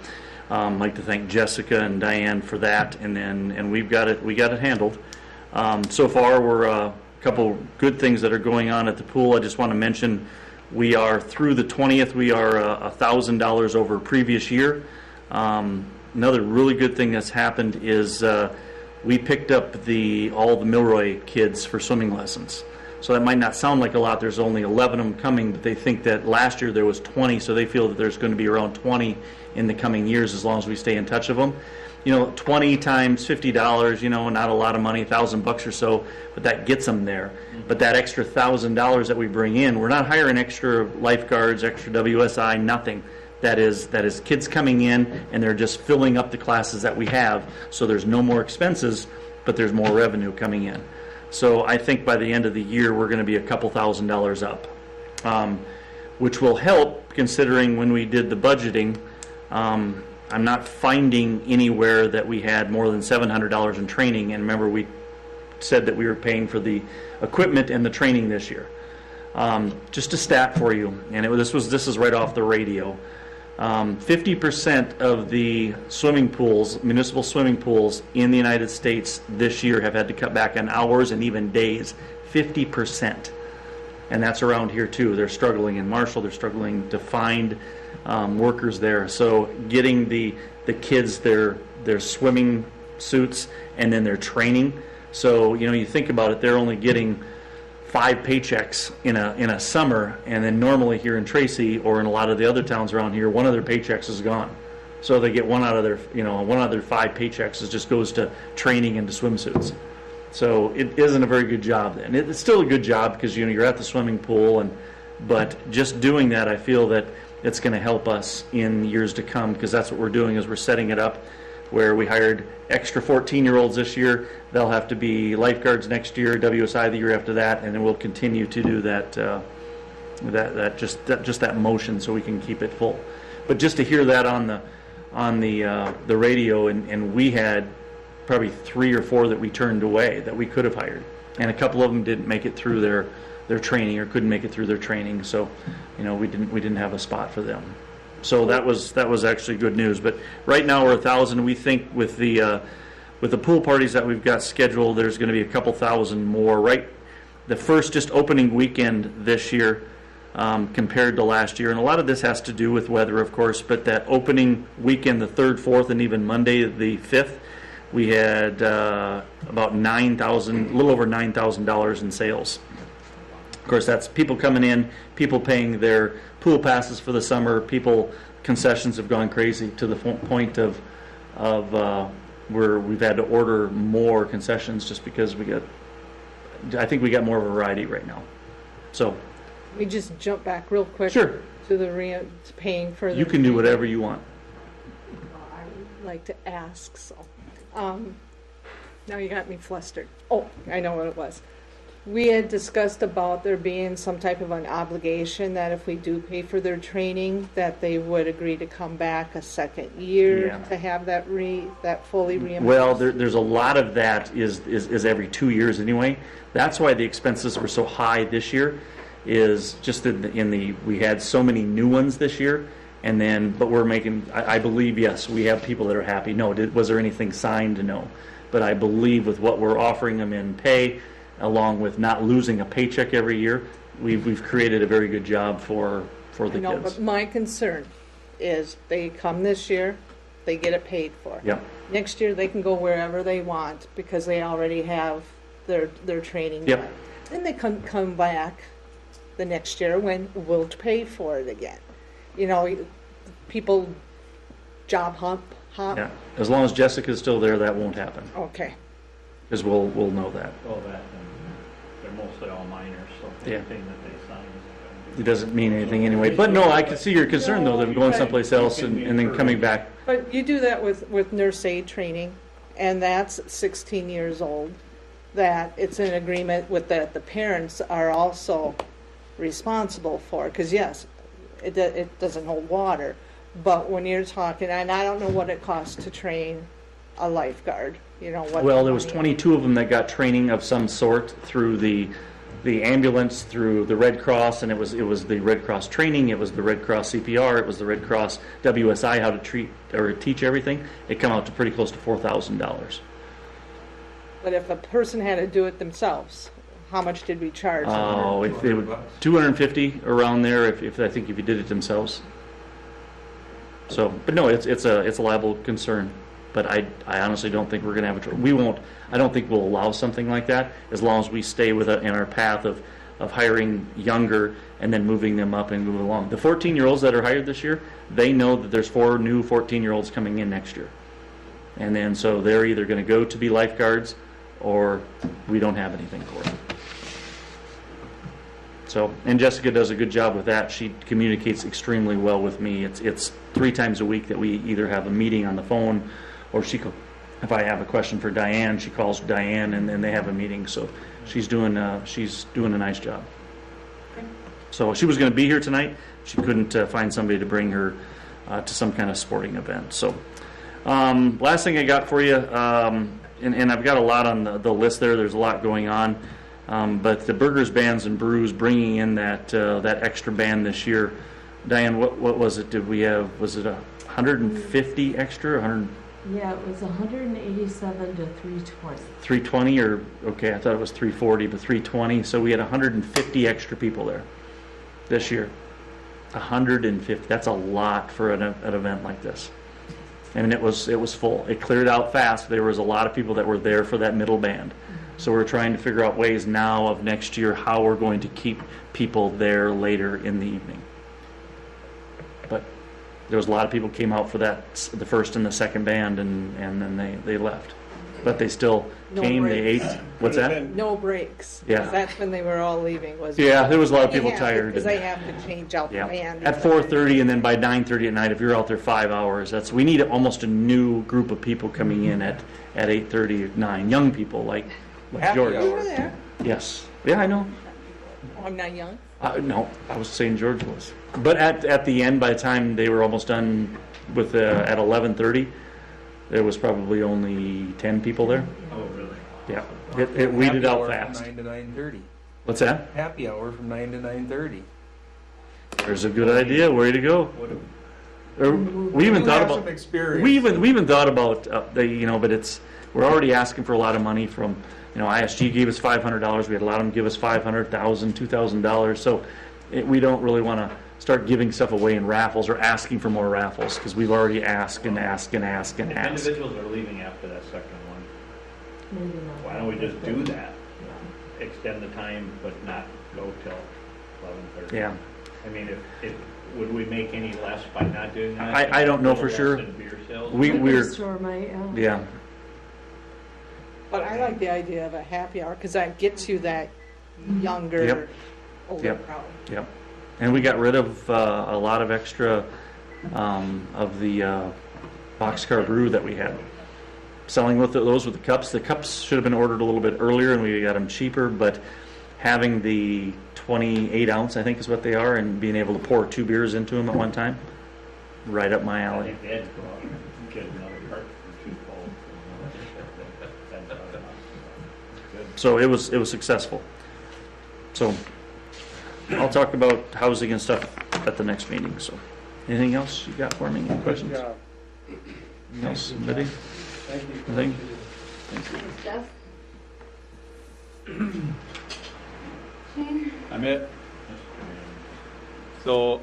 [SPEAKER 17] I'd like to thank Jessica and Diane for that, and we got it handled. So far, we're a couple good things that are going on at the pool. I just want to mention, we are through the 20th. We are $1,000 over previous year. Another really good thing that's happened is we picked up all the Milroy kids for swimming lessons. So that might not sound like a lot. There's only 11 of them coming, but they think that last year there was 20, so they feel that there's going to be around 20 in the coming years as long as we stay in touch with them. 20 times $50, not a lot of money, $1,000 or so, but that gets them there. But that extra $1,000 that we bring in, we're not hiring extra lifeguards, extra WSI, nothing. That is kids coming in, and they're just filling up the classes that we have, so there's no more expenses, but there's more revenue coming in. So I think by the end of the year, we're going to be a couple $1,000s up, which will help, considering when we did the budgeting, I'm not finding anywhere that we had more than $700 in training. And remember, we said that we were paying for the equipment and the training this year. Just a stat for you, and this is right off the radio. 50% of the swimming pools, municipal swimming pools in the United States this year have had to cut back on hours and even days. 50%. And that's around here too. They're struggling in Marshall. They're struggling to find workers there. So getting the kids their swimming suits and then their training. So you think about it, they're only getting 5 paychecks in a summer, and then normally here in Tracy or in a lot of the other towns around here, one of their paychecks is gone. So they get one out of their 5 paychecks just goes to training and to swimsuits. So it isn't a very good job then. It's still a good job because you're at the swimming pool, but just doing that, I feel that it's going to help us in years to come, because that's what we're doing is we're setting it up where we hired extra 14-year-olds this year. They'll have to be lifeguards next year, WSI the year after that, and then we'll continue to do that just that motion so we can keep it full. But just to hear that on the radio, and we had probably 3 or 4 that we turned away that we could have hired, and a couple of them didn't make it through their training or couldn't make it through their training, so we didn't have a spot for them. So that was actually good news. But right now we're 1,000. We think with the pool parties that we've got scheduled, there's going to be a couple thousand more. Right, the first just opening weekend this year compared to last year, and a lot of this has to do with weather, of course. But that opening weekend, the 3rd, 4th, and even Monday the 5th, we had about a little over $9,000 in sales. Of course, that's people coming in, people paying their pool passes for the summer. Concessions have gone crazy to the point of where we've had to order more concessions just because I think we got more variety right now. So
[SPEAKER 3] we just jump back real quick.
[SPEAKER 17] Sure.
[SPEAKER 3] To the paying for the.
[SPEAKER 17] You can do whatever you want.
[SPEAKER 3] I would like to ask, so. Now you got me flustered. Oh, I know what it was. We had discussed about there being some type of an obligation that if we do pay for their training, that they would agree to come back a second year to have that fully reimbursed. Well,
[SPEAKER 17] there's a lot of that is every 2 years anyway. That's why the expenses were so high this year. Is just we had so many new ones this year, but we're making. I believe yes, we have people that are happy. No, was there anything signed? No, but I believe with what we're offering them in pay, along with not losing a paycheck every year, we've created a very good job for the kids.
[SPEAKER 3] But my concern is they come this year, they get it paid for.
[SPEAKER 17] Yep.
[SPEAKER 3] Next year they can go wherever they want because they already have their training
[SPEAKER 17] yep.
[SPEAKER 3] done. Then they come back the next year when we'll pay for it again. People job hop.
[SPEAKER 17] Yeah. As long as Jessica's still there, that won't happen.
[SPEAKER 3] Okay.
[SPEAKER 17] Because we'll know that.
[SPEAKER 12] Oh, that, and they're mostly all minors, so anything that they sign is.
[SPEAKER 17] It doesn't mean anything anyway. But no, I can see your concern though, them going someplace else and then coming back.
[SPEAKER 3] But you do that with nurse aid training, and that's 16 years old. That it's an agreement with that the parents are also responsible for. Because yes, it doesn't hold water. But when you're talking, and I don't know what it costs to train a lifeguard. Well,
[SPEAKER 17] there was 22 of them that got training of some sort through the ambulance, through the Red Cross, and it was the Red Cross training, it was the Red Cross CPR, it was the Red Cross WSI, how to treat or teach everything. It came out to pretty close to $4,000.
[SPEAKER 3] But if a person had to do it themselves, how much did we charge?
[SPEAKER 17] Oh, if they would $250 around there. If I think if you did it themselves. So, but no, it's a liable concern. But I honestly don't think we're going to have we won't. I don't think we'll allow something like that as long as we stay in our path of hiring younger and then moving them up and moving along. The 14-year-olds that are hired this year, they know that there's 4 new 14-year-olds coming in next year, and then so they're either going to go to be lifeguards or we don't have anything for them. So, and Jessica does a good job with that. She communicates extremely well with me. It's 3 times a week that we either have a meeting on the phone, or if I have a question for Diane, she calls Diane, and then they have a meeting. So she's doing a nice job. So she was going to be here tonight. She couldn't find somebody to bring her to some kind of sporting event. So last thing I got for you, and I've got a lot on the list there. There's a lot going on. But the Burgers, Bands, and Brews bringing in that extra band this year. Diane, what was it? Did we have? Was it 150 extra? 100?
[SPEAKER 8] Yeah, it was 187 to 320.
[SPEAKER 17] 320, or okay, I thought it was 340, but 320. So we had 150 extra people there this year. 150. That's a lot for an event like this. And it was full. It cleared out fast. There was a lot of people that were there for that middle band. So we're trying to figure out ways now of next year how we're going to keep people there later in the evening. But there was a lot of people came out for that, the first and the second band, and then they left. But they still came, they ate. What's that?
[SPEAKER 3] No breaks.
[SPEAKER 17] Yeah.
[SPEAKER 3] That's when they were all leaving.
[SPEAKER 17] Yeah, there was a lot of people tired.
[SPEAKER 3] Because they have to change out the band.
[SPEAKER 17] At 4:30 and then by 9:30 at night, if you're out there 5 hours, we need almost a new group of people coming in at 8:30 or 9. Young people like George.
[SPEAKER 3] You were there.
[SPEAKER 17] Yes. Yeah, I know.
[SPEAKER 3] Oh, I'm not young.
[SPEAKER 17] No, I was saying George was. But at the end, by the time they were almost done with at 11:30, there was probably only 10 people there.
[SPEAKER 12] Oh, really?
[SPEAKER 17] Yeah, it weeded out fast.
[SPEAKER 5] 9 to 9:30.
[SPEAKER 17] What's that?
[SPEAKER 5] Happy hour from 9 to 9:30.
[SPEAKER 17] There's a good idea. Way to go. We even thought about. We even thought about but we're already asking for a lot of money from. ISG gave us $500. We had a lot of them give us $500, $1,000, $2,000. So we don't really want to start giving stuff away in raffles or asking for more raffles because we've already asked and asked and asked and
[SPEAKER 12] If
[SPEAKER 17] asked.
[SPEAKER 12] individuals are leaving after that second one, why don't we just do that? Extend the time, but not go till 11:30.
[SPEAKER 17] Yeah.
[SPEAKER 12] I mean, if would we make any less by not doing that?
[SPEAKER 17] I don't know for sure.
[SPEAKER 12] Beer sales?
[SPEAKER 17] We're
[SPEAKER 8] Store might,
[SPEAKER 17] yeah.
[SPEAKER 3] But I like the idea of a happy hour because that gets you that younger, older crowd.
[SPEAKER 17] Yep. And we got rid of a lot of extra of the boxcar brew that we had. Selling those with the cups. The cups should have been ordered a little bit earlier and we got them cheaper, but having the 28 ounce, I think is what they are, and being able to pour 2 beers into them at one time, right up my
[SPEAKER 12] I
[SPEAKER 17] alley.
[SPEAKER 12] think they had to go out and get another cart for 2 cold.
[SPEAKER 17] So it was successful. So I'll talk about housing and stuff at the next meeting. So anything else you got for me? Any questions?
[SPEAKER 11] Good job.
[SPEAKER 17] Anything else? Anybody?
[SPEAKER 11] Thank you.
[SPEAKER 17] Anything? Thank you.
[SPEAKER 6] Jeff?
[SPEAKER 18] I'm it. So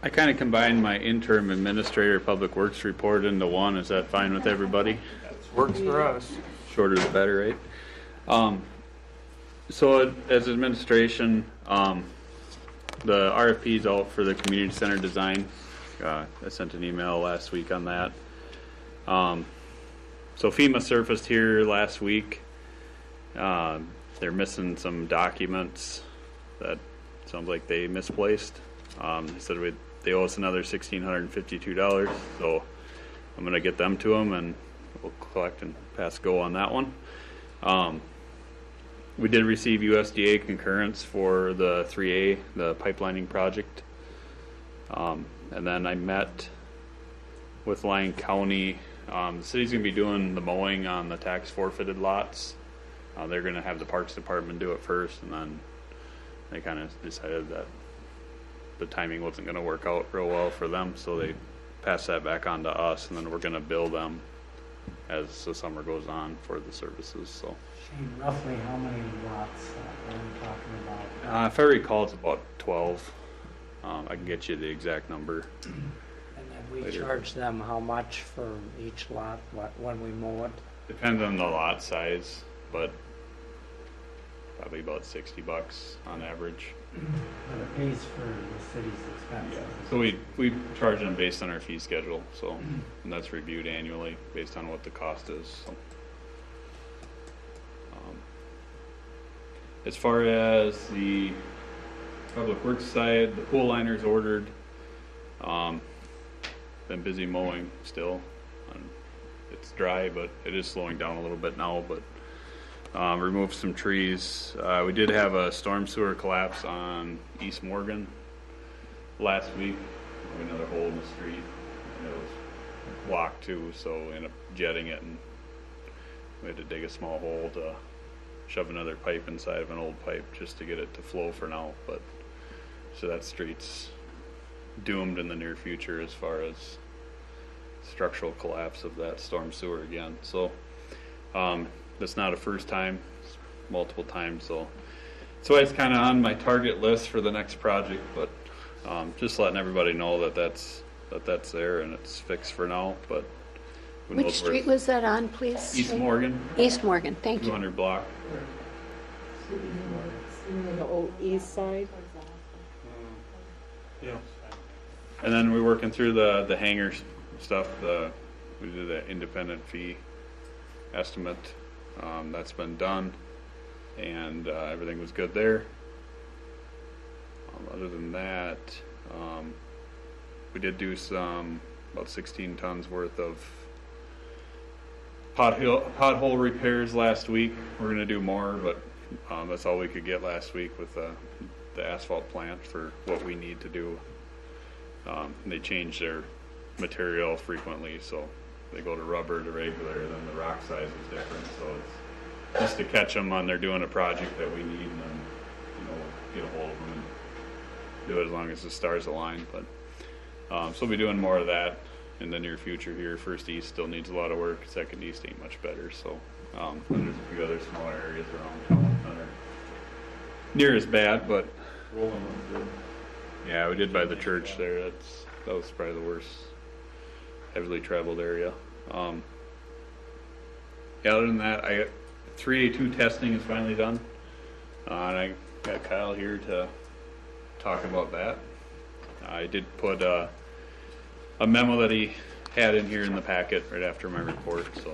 [SPEAKER 18] I kind of combined my interim administrator public works report into one. Is that fine with everybody?
[SPEAKER 5] Works for us.
[SPEAKER 18] Shorter the better, right? So as administration, the RFP is out for the community center design. I sent an email last week on that. So FEMA surfaced here last week. They're missing some documents that sounds like they misplaced. They said they owe us another $1,652, so I'm going to get them to them and we'll collect and pass go on that one. We did receive USDA concurrence for the 3A, the pipelining project. And then I met with Lyon County. The city's going to be doing the mowing on the tax forfeited lots. They're going to have the Parks Department do it first, and then they kind of decided that the timing wasn't going to work out real well for them, so they passed that back on to us, and then we're going to bill them as the summer goes on for the services. So,
[SPEAKER 2] Shane, roughly how many lots are we talking about?
[SPEAKER 18] if I recall, it's about 12. I can get you the exact number.
[SPEAKER 2] And then we
[SPEAKER 18] later.
[SPEAKER 2] charge them how much for each lot when we mow it?
[SPEAKER 18] Depends on the lot size, but probably about $60 on average.
[SPEAKER 2] But it pays for the city's expenses.
[SPEAKER 18] So we charge them based on our fee schedule, so and that's reviewed annually based on what the cost is. So, as far as the public works side, the pool liner's ordered. Been busy mowing still. It's dry, but it is slowing down a little bit now. But removed some trees. We did have a storm sewer collapse on East Morgan last week. Another hole in the street, and it was blocked too, so we ended up jetting it, and we had to dig a small hole to shove another pipe inside of an old pipe just to get it to flow for now. But so that street's doomed in the near future as far as structural collapse of that storm sewer again. So that's not a first time, it's multiple times. So it's kind of on my target list for the next project, but just letting everybody know that that's there and it's fixed for now. But who
[SPEAKER 9] Which
[SPEAKER 18] knows
[SPEAKER 9] street was that on, please?
[SPEAKER 18] East Morgan.
[SPEAKER 9] East Morgan, thank you.
[SPEAKER 18] 200 block.
[SPEAKER 3] The old east side.
[SPEAKER 18] Yeah. And then we're working through the hangar stuff. We did the independent fee estimate. That's been done, and everything was good there. Other than that, we did do some about 16 tons worth of pothole repairs last week. We're going to do more, but That's all we could get last week with the asphalt plant for what we need to do. They change their material frequently, so they go to rubber to regular, then the rock size is different, so it's just to catch them on they're doing a project that we need, and then, get a hold of them and do it as long as the stars align. But so we'll be doing more of that in the near future here. First East still needs a lot of work. Second East ain't much better. So there's a few other smaller areas around town that are near as bad, but yeah, we did by the church there. That was probably the worst heavily traveled area. Yeah, other than that, I got 3A2 testing is finally done, and I got Kyle here to talk about that. I did put a memo that he had in here in the packet right after my report. So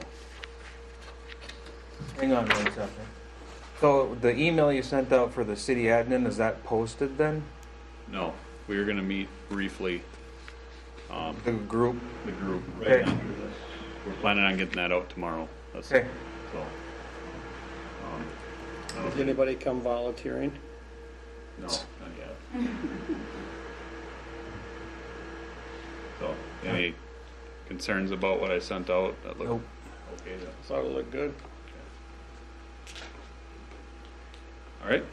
[SPEAKER 5] Hang on 1 second. So the email you sent out for the city admin, is that posted then?
[SPEAKER 18] no, we were going to meet briefly.
[SPEAKER 5] The group?
[SPEAKER 18] The group. Right
[SPEAKER 5] Okay.
[SPEAKER 18] after this. We're planning on getting that out tomorrow.
[SPEAKER 5] Okay.
[SPEAKER 18] So.
[SPEAKER 11] Does anybody come volunteering?
[SPEAKER 18] No, not yet. So, any concerns about what I sent out? That look
[SPEAKER 5] Nope.
[SPEAKER 18] okay.
[SPEAKER 11] Thought it looked good.
[SPEAKER 18] All right.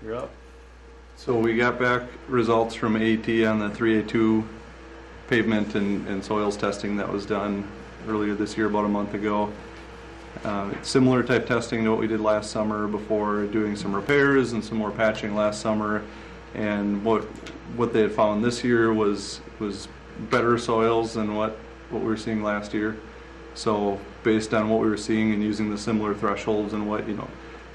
[SPEAKER 18] You're up.
[SPEAKER 10] So we got back results from AT on the 3A2 pavement and soils testing that was done earlier this year, about a month ago. It's similar type testing to what we did last summer before doing some repairs and some more patching last summer. And what they had found this year was better soils than what we were seeing last year. So based on what we were seeing and using the similar thresholds and what,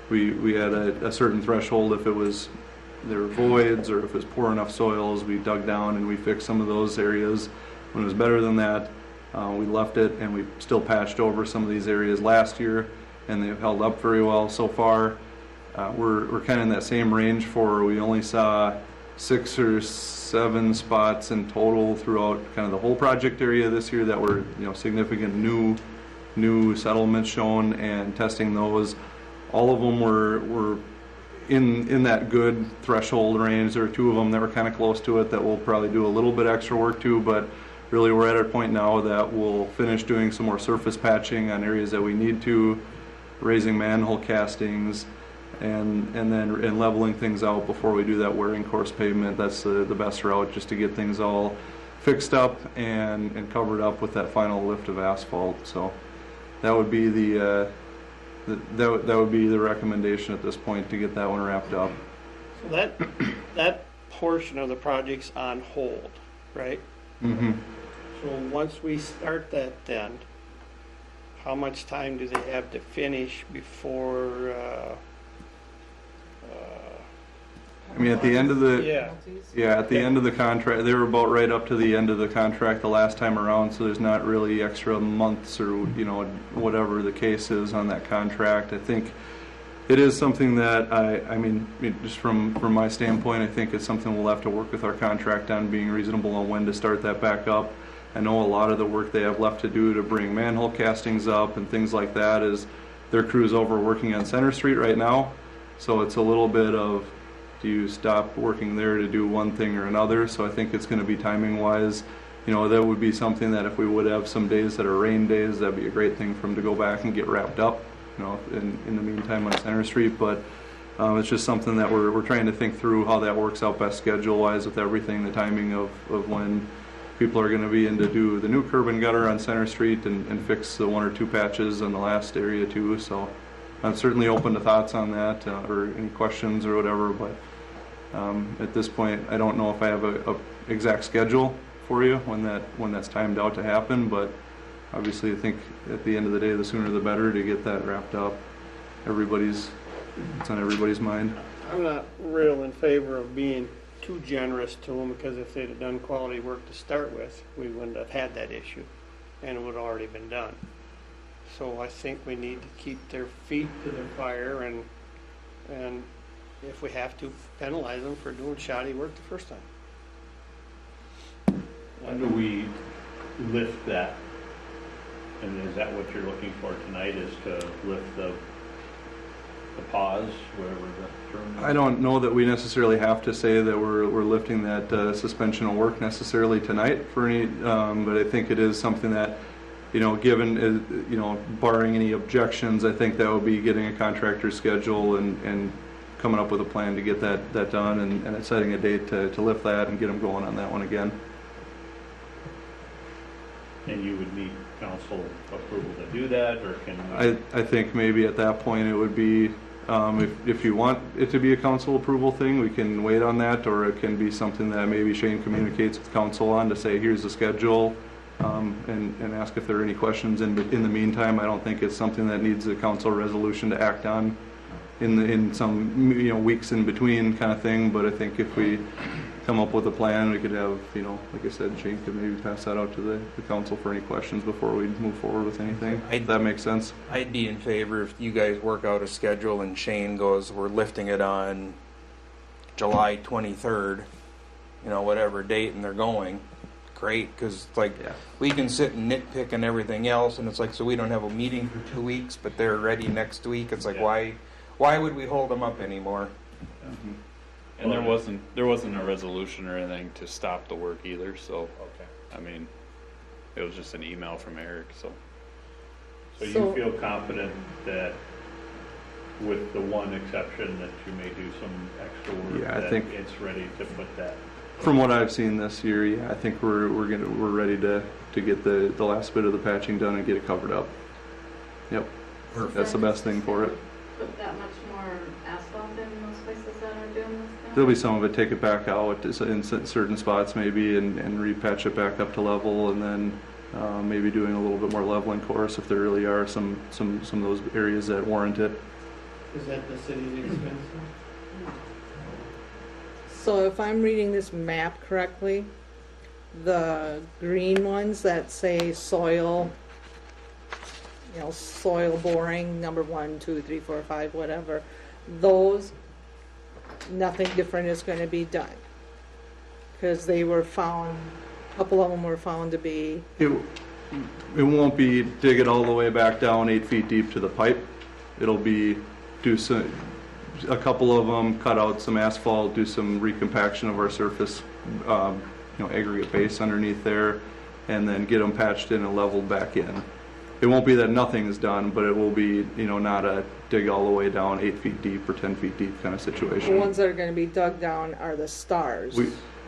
[SPEAKER 10] we had a certain threshold if there were voids or if it was poor enough soils, we dug down and we fixed some of those areas. When it was better than that, we left it, and we still patched over some of these areas last year, and they've held up very well so far. We're kind of in that same range we only saw 6 or 7 spots in total throughout kind of the whole project area this year that were significant new settlements shown, and testing those. All of them were in that good threshold range. There were 2 of them that were kind of close to it that we'll probably do a little bit extra work to, but really we're at a point now that we'll finish doing some more surface patching on areas that we need to, raising manhole castings, and leveling things out before we do that wearing course pavement. That's the best route, just to get things all fixed up and covered up with that final lift of asphalt. So that would be that would be the recommendation at this point, to get that one wrapped up.
[SPEAKER 11] So that portion of the project's on hold, right?
[SPEAKER 10] Mm-hmm.
[SPEAKER 11] So once we start that, then how much time do they have to finish before?
[SPEAKER 10] I mean, at the end of the end of the contract, they were about right up to the end of the contract the last time around. So there's not really extra months or whatever the case is on that contract. I think it is something that I mean, just from my standpoint, I think it's something we'll have to work with our contract on, being reasonable on when to start that back up. I know a lot of the work they have left to do to bring manhole castings up and things like that is their crew's over working on Center Street right now. So it's a little bit of, do you stop working there to do one thing or another? So I think it's going to be timing wise. That would be something that if we would have some days that are rain days, that'd be a great thing for them to go back and get wrapped up, in the meantime on Center Street. But it's just something that we're trying to think through how that works out best schedule wise with everything, the timing of when people are going to be in to do the new curb and gutter on Center Street and fix the 1 or 2 patches in the last area too. So I'm certainly open to thoughts on that or any questions or whatever, but at this point I don't know if I have a exact schedule for you when that's timed out to happen, but obviously I think at the end of the day, the sooner the better to get that wrapped up. It's on everybody's mind.
[SPEAKER 11] I'm not real in favor of being too generous to them, because if they'd have done quality work to start with, we wouldn't have had that issue, and it would have already been done. So I think we need to keep their feet to the fire, and if we have to, penalize them for doing shoddy work the first time.
[SPEAKER 12] When do we lift that And is that what you're looking for tonight, is to lift the pause, whatever the term is?
[SPEAKER 10] I don't know that we necessarily have to say that we're lifting that suspension of work necessarily tonight for any, but I think it is something that, given, barring any objections, I think that would be getting a contractor schedule and coming up with a plan to get that done and setting a date to lift that and get them going on that one again.
[SPEAKER 12] And you would need council approval to do that, or can we?
[SPEAKER 10] I think maybe at that point it would be, if you want it to be a council approval thing, we can wait on that, or it can be something that maybe Shane communicates with council on to say, here's the schedule, and ask if there are any questions in the meantime. I don't think it's something that needs a council resolution to act on in some weeks in between kind of thing, but I think if we come up with a plan, we could have, like I said, Shane could maybe pass that out to the council for any questions before we move forward with anything. If that makes sense.
[SPEAKER 5] I'd be in favor if you guys work out a schedule and Shane goes, we're lifting it on July 23rd, whatever date, and they're going. Great, because we can sit and nitpick and everything else, and it's like, so we don't have a meeting for 2 weeks, but they're ready next week. It's like, why would we hold them up anymore?
[SPEAKER 10] Mm-hmm.
[SPEAKER 18] And there wasn't a resolution or anything to stop the work either, so, I mean, it was just an email from Eric, so.
[SPEAKER 12] So you feel confident that, with the one exception that you may do some extra work,
[SPEAKER 10] Yeah, I
[SPEAKER 12] that
[SPEAKER 10] think
[SPEAKER 12] it's ready to put that?
[SPEAKER 10] From what I've seen this year, yeah, I think we're ready to get the last bit of the patching done and get it covered up. Yep, that's the best thing for it.
[SPEAKER 6] Put that much more asphalt in those places that are doing this now?
[SPEAKER 10] There'll be some of it, take it back out in certain spots maybe and repatch it back up to level, and then maybe doing a little bit more leveling course if there really are some of those areas that warrant it.
[SPEAKER 11] Is that the city's expense?
[SPEAKER 3] So if I'm reading this map correctly, the green ones that say soil, soil boring, number 1, 2, 3, 4, 5, whatever, those, nothing different is going to be done. Because they were found, a couple of them were found to be...
[SPEAKER 10] It won't be dig it all the way back down 8 feet deep to the pipe. It'll be a couple of them, cut out some asphalt, do some recompaction of our surface, aggregate base underneath there, and then get them patched in and leveled back in. It won't be that nothing is done, but it will be, not a dig all the way down 8 feet deep or 10 feet deep kind of situation.
[SPEAKER 3] The ones that are going to be dug down are the stars.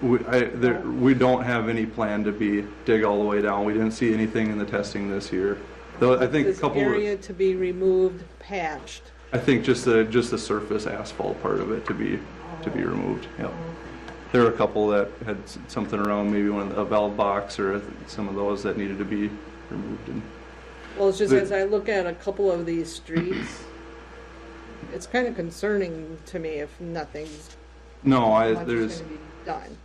[SPEAKER 10] We don't have any plan to be dig all the way down. We didn't see anything in the testing this year. Though I think
[SPEAKER 3] this area to be removed, patched.
[SPEAKER 10] I think just the surface asphalt part of it to be removed. Yep. There were a couple that had something around, maybe a valve box or some of those that needed to be removed.
[SPEAKER 3] Well, it's just as I look at a couple of these streets, it's kind of concerning to me if nothing's going to be done.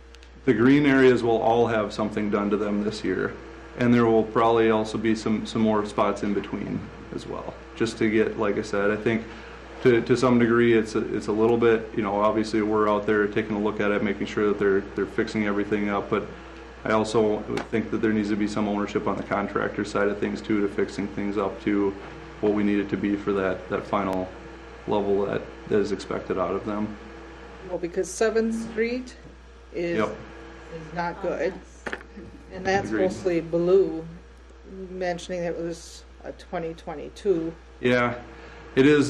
[SPEAKER 10] The green areas will all have something done to them this year, and there will probably also be some more spots in between as well, just to get, like I said, I think to some degree it's a little bit, obviously we're out there taking a look at it, making sure that they're fixing everything up, but I also think that there needs to be some ownership on the contractor side of things too, to fixing things up to what we need it to be for that final level that is expected out of them.
[SPEAKER 3] Well, because 7th Street is not good, and that's mostly blue, mentioning it was a 2022.
[SPEAKER 10] Yeah, it is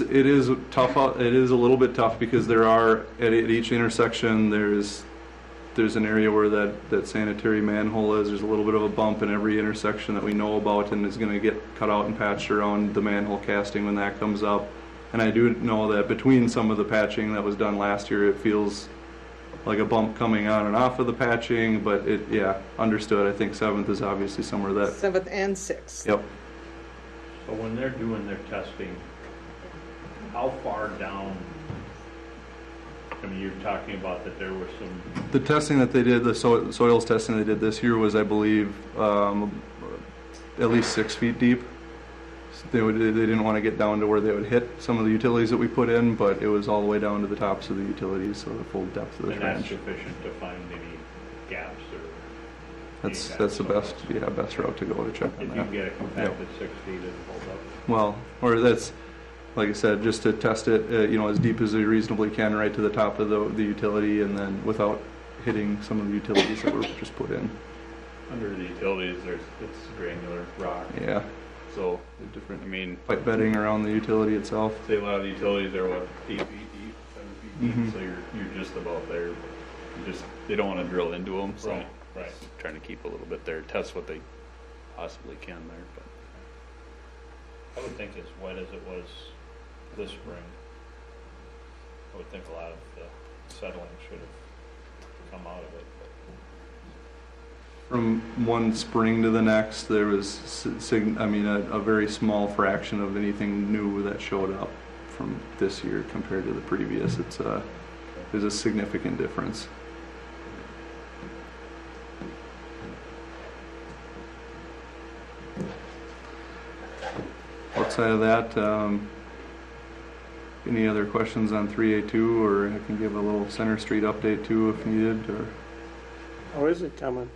[SPEAKER 10] tough. It is a little bit tough because there are at each intersection there's an area where that sanitary manhole is. There's a little bit of a bump in every intersection that we know about, and is going to get cut out and patched around the manhole casting when that comes up. And I do know that between some of the patching that was done last year, it feels like a bump coming on and off of the patching, but understood. I think 7th is obviously somewhere that
[SPEAKER 3] 7th and 6th.
[SPEAKER 10] Yep.
[SPEAKER 12] So when they're doing their testing, how far down? I mean, you're talking about that there was some...
[SPEAKER 10] The testing that they did, the soils testing they did this year was, I believe, at least 6 feet deep. They didn't want to get down to where they would hit some of the utilities that we put in, but it was all the way down to the tops of the utilities, so the full depth of the trench.
[SPEAKER 12] And that's sufficient to find any gaps or...
[SPEAKER 10] That's the best route to go to check on
[SPEAKER 12] If
[SPEAKER 10] that.
[SPEAKER 12] you can get it compacted 6 feet, it'll hold up.
[SPEAKER 10] Well, or that's, like I said, just to test it, as deep as they reasonably can, right to the top of the utility, and then without hitting some of the utilities that were just put in.
[SPEAKER 12] Under the utilities, it's granular rock.
[SPEAKER 10] Yeah.
[SPEAKER 12] So,
[SPEAKER 10] different.
[SPEAKER 12] I mean,
[SPEAKER 10] Pipe bedding around the utility itself.
[SPEAKER 12] say a lot of the utilities are 8 feet deep, 7 feet deep,
[SPEAKER 10] Mhm.
[SPEAKER 12] so you're just about there. They don't want to drill into them, so
[SPEAKER 7] Right.
[SPEAKER 12] trying to keep a little bit there, test what they possibly can there. But
[SPEAKER 7] I would think as wet as it was this spring, I would think a lot of the settling should have come out of it.
[SPEAKER 10] From one spring to the next, there was, a very small fraction of anything new that showed up from this year compared to the previous. There's a significant difference. Outside of that, any other questions on 3A2, or I can give a little Center Street update too if needed, or?
[SPEAKER 11] How is it coming?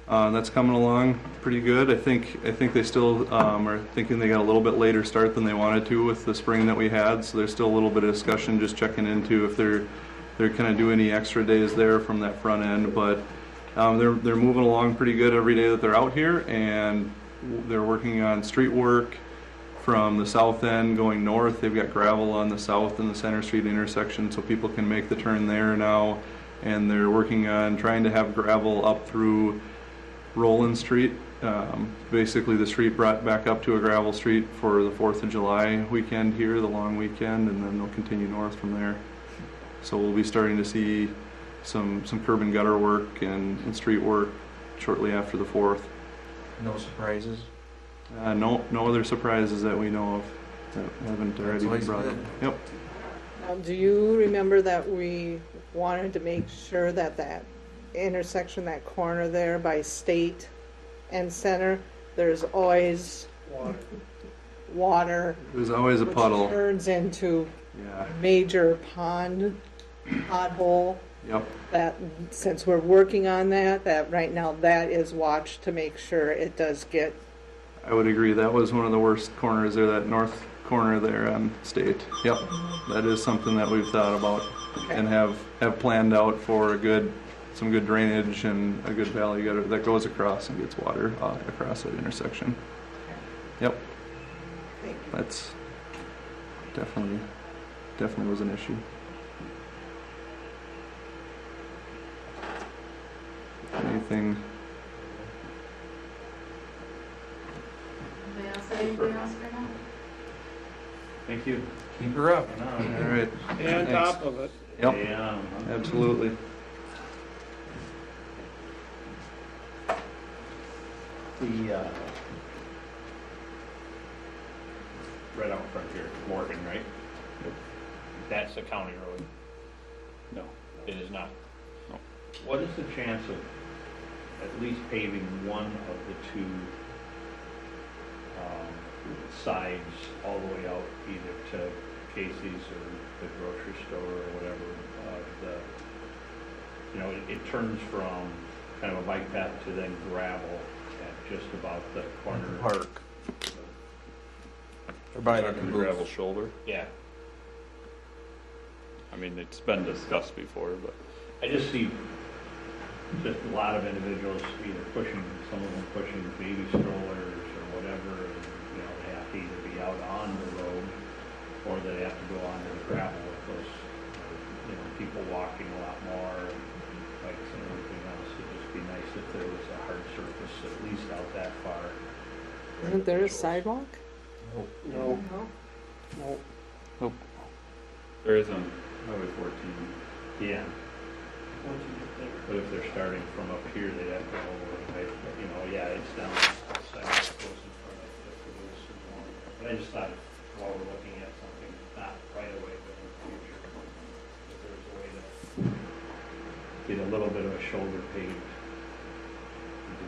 [SPEAKER 10] That's coming along pretty good. I think they still are thinking they got a little bit later start than they wanted to with the spring that we had, so there's still a little bit of discussion, just checking into if they're kind of do any extra days there from that front end, but they're moving along pretty good every day that they're out here, and they're working on street work from the south end going north. They've got gravel on the south and the Center Street intersection so people can make the turn there now, and they're working on trying to have gravel up through Roland Street. Basically the street brought back up to a gravel street for the 4th of July weekend here, the long weekend, and then they'll continue north from there. So we'll be starting to see some curb and gutter work and street work shortly after the 4th.
[SPEAKER 5] No surprises?
[SPEAKER 10] No other surprises that we know of that haven't already been brought up. Yep.
[SPEAKER 3] Now, do you remember that we wanted to make sure that intersection, that corner there by State and Center, there's always water.
[SPEAKER 10] There's always a
[SPEAKER 3] which
[SPEAKER 10] puddle.
[SPEAKER 3] Turns into major pothole.
[SPEAKER 10] Yep.
[SPEAKER 3] That since we're working on that right now that is watched to make sure it does get.
[SPEAKER 10] I would agree. That was one of the worst corners there, that north corner there on State. Yep. That is something that we've thought about and have planned out for some good drainage and a good valley gutter that goes across and gets water across that intersection. Yep. That's definitely was an issue. Anything?
[SPEAKER 6] Anybody else have anything else for now?
[SPEAKER 12] thank you.
[SPEAKER 10] Keep her up. All right.
[SPEAKER 11] Stay on
[SPEAKER 10] Thanks.
[SPEAKER 11] top of it.
[SPEAKER 10] Yep.
[SPEAKER 12] Yeah.
[SPEAKER 10] Absolutely.
[SPEAKER 12] The right out front here, Morgan, right? That's a county road.
[SPEAKER 18] no.
[SPEAKER 12] It is not.
[SPEAKER 18] No.
[SPEAKER 12] What is the chance of at least paving one of the two sides all the way out, either to Casey's or the grocery store or whatever? It turns from kind of a bike path to then gravel at just about the corner.
[SPEAKER 5] Park. Or by the
[SPEAKER 18] Talking the gravel shoulder.
[SPEAKER 12] Yeah.
[SPEAKER 18] I mean, it's been discussed before, but
[SPEAKER 12] I just see just a lot of individuals either some of them pushing baby strollers or whatever, and, they have to either be out on the road or they have to go onto the gravel with those, people walking a lot more, and bikes and everything else. It'd just be nice if there was a hard surface at least out that far.
[SPEAKER 3] Isn't there a sidewalk?
[SPEAKER 11] No.
[SPEAKER 10] Nope.
[SPEAKER 18] there isn't Highway 14.
[SPEAKER 12] Yeah. But if they're starting from up here, they'd have to go over, it's down the sidewalk goes in front of it. But I just thought, while we're looking at something, not right away, but in the future, if there's a way to get a little bit of a shoulder paved. it'd be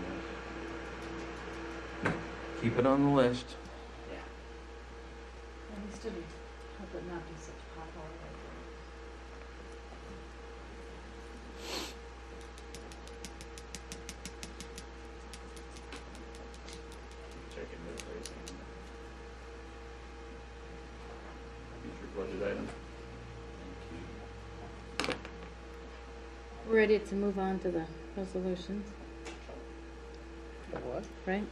[SPEAKER 12] nice.
[SPEAKER 5] Keep it on the list.
[SPEAKER 6] Yeah. At least to help it not be such a pothole right there.
[SPEAKER 18] budget item.
[SPEAKER 6] We're ready to move on to the resolutions,
[SPEAKER 11] What?
[SPEAKER 6] right?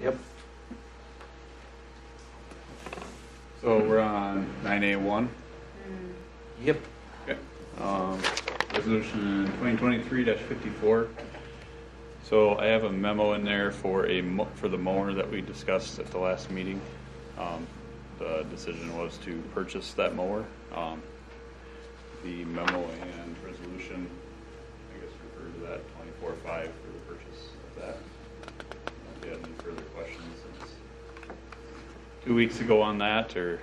[SPEAKER 5] Yep.
[SPEAKER 18] So we're on 9A1.
[SPEAKER 5] Yep.
[SPEAKER 18] Okay. Resolution 2023-54. So I have a memo in there for for the mower that we discussed at the last meeting. The decision was to purchase that mower. The memo and resolution, I guess, refer to that 24-5 for the purchase of that. If you have any further questions since 2 weeks ago on that, or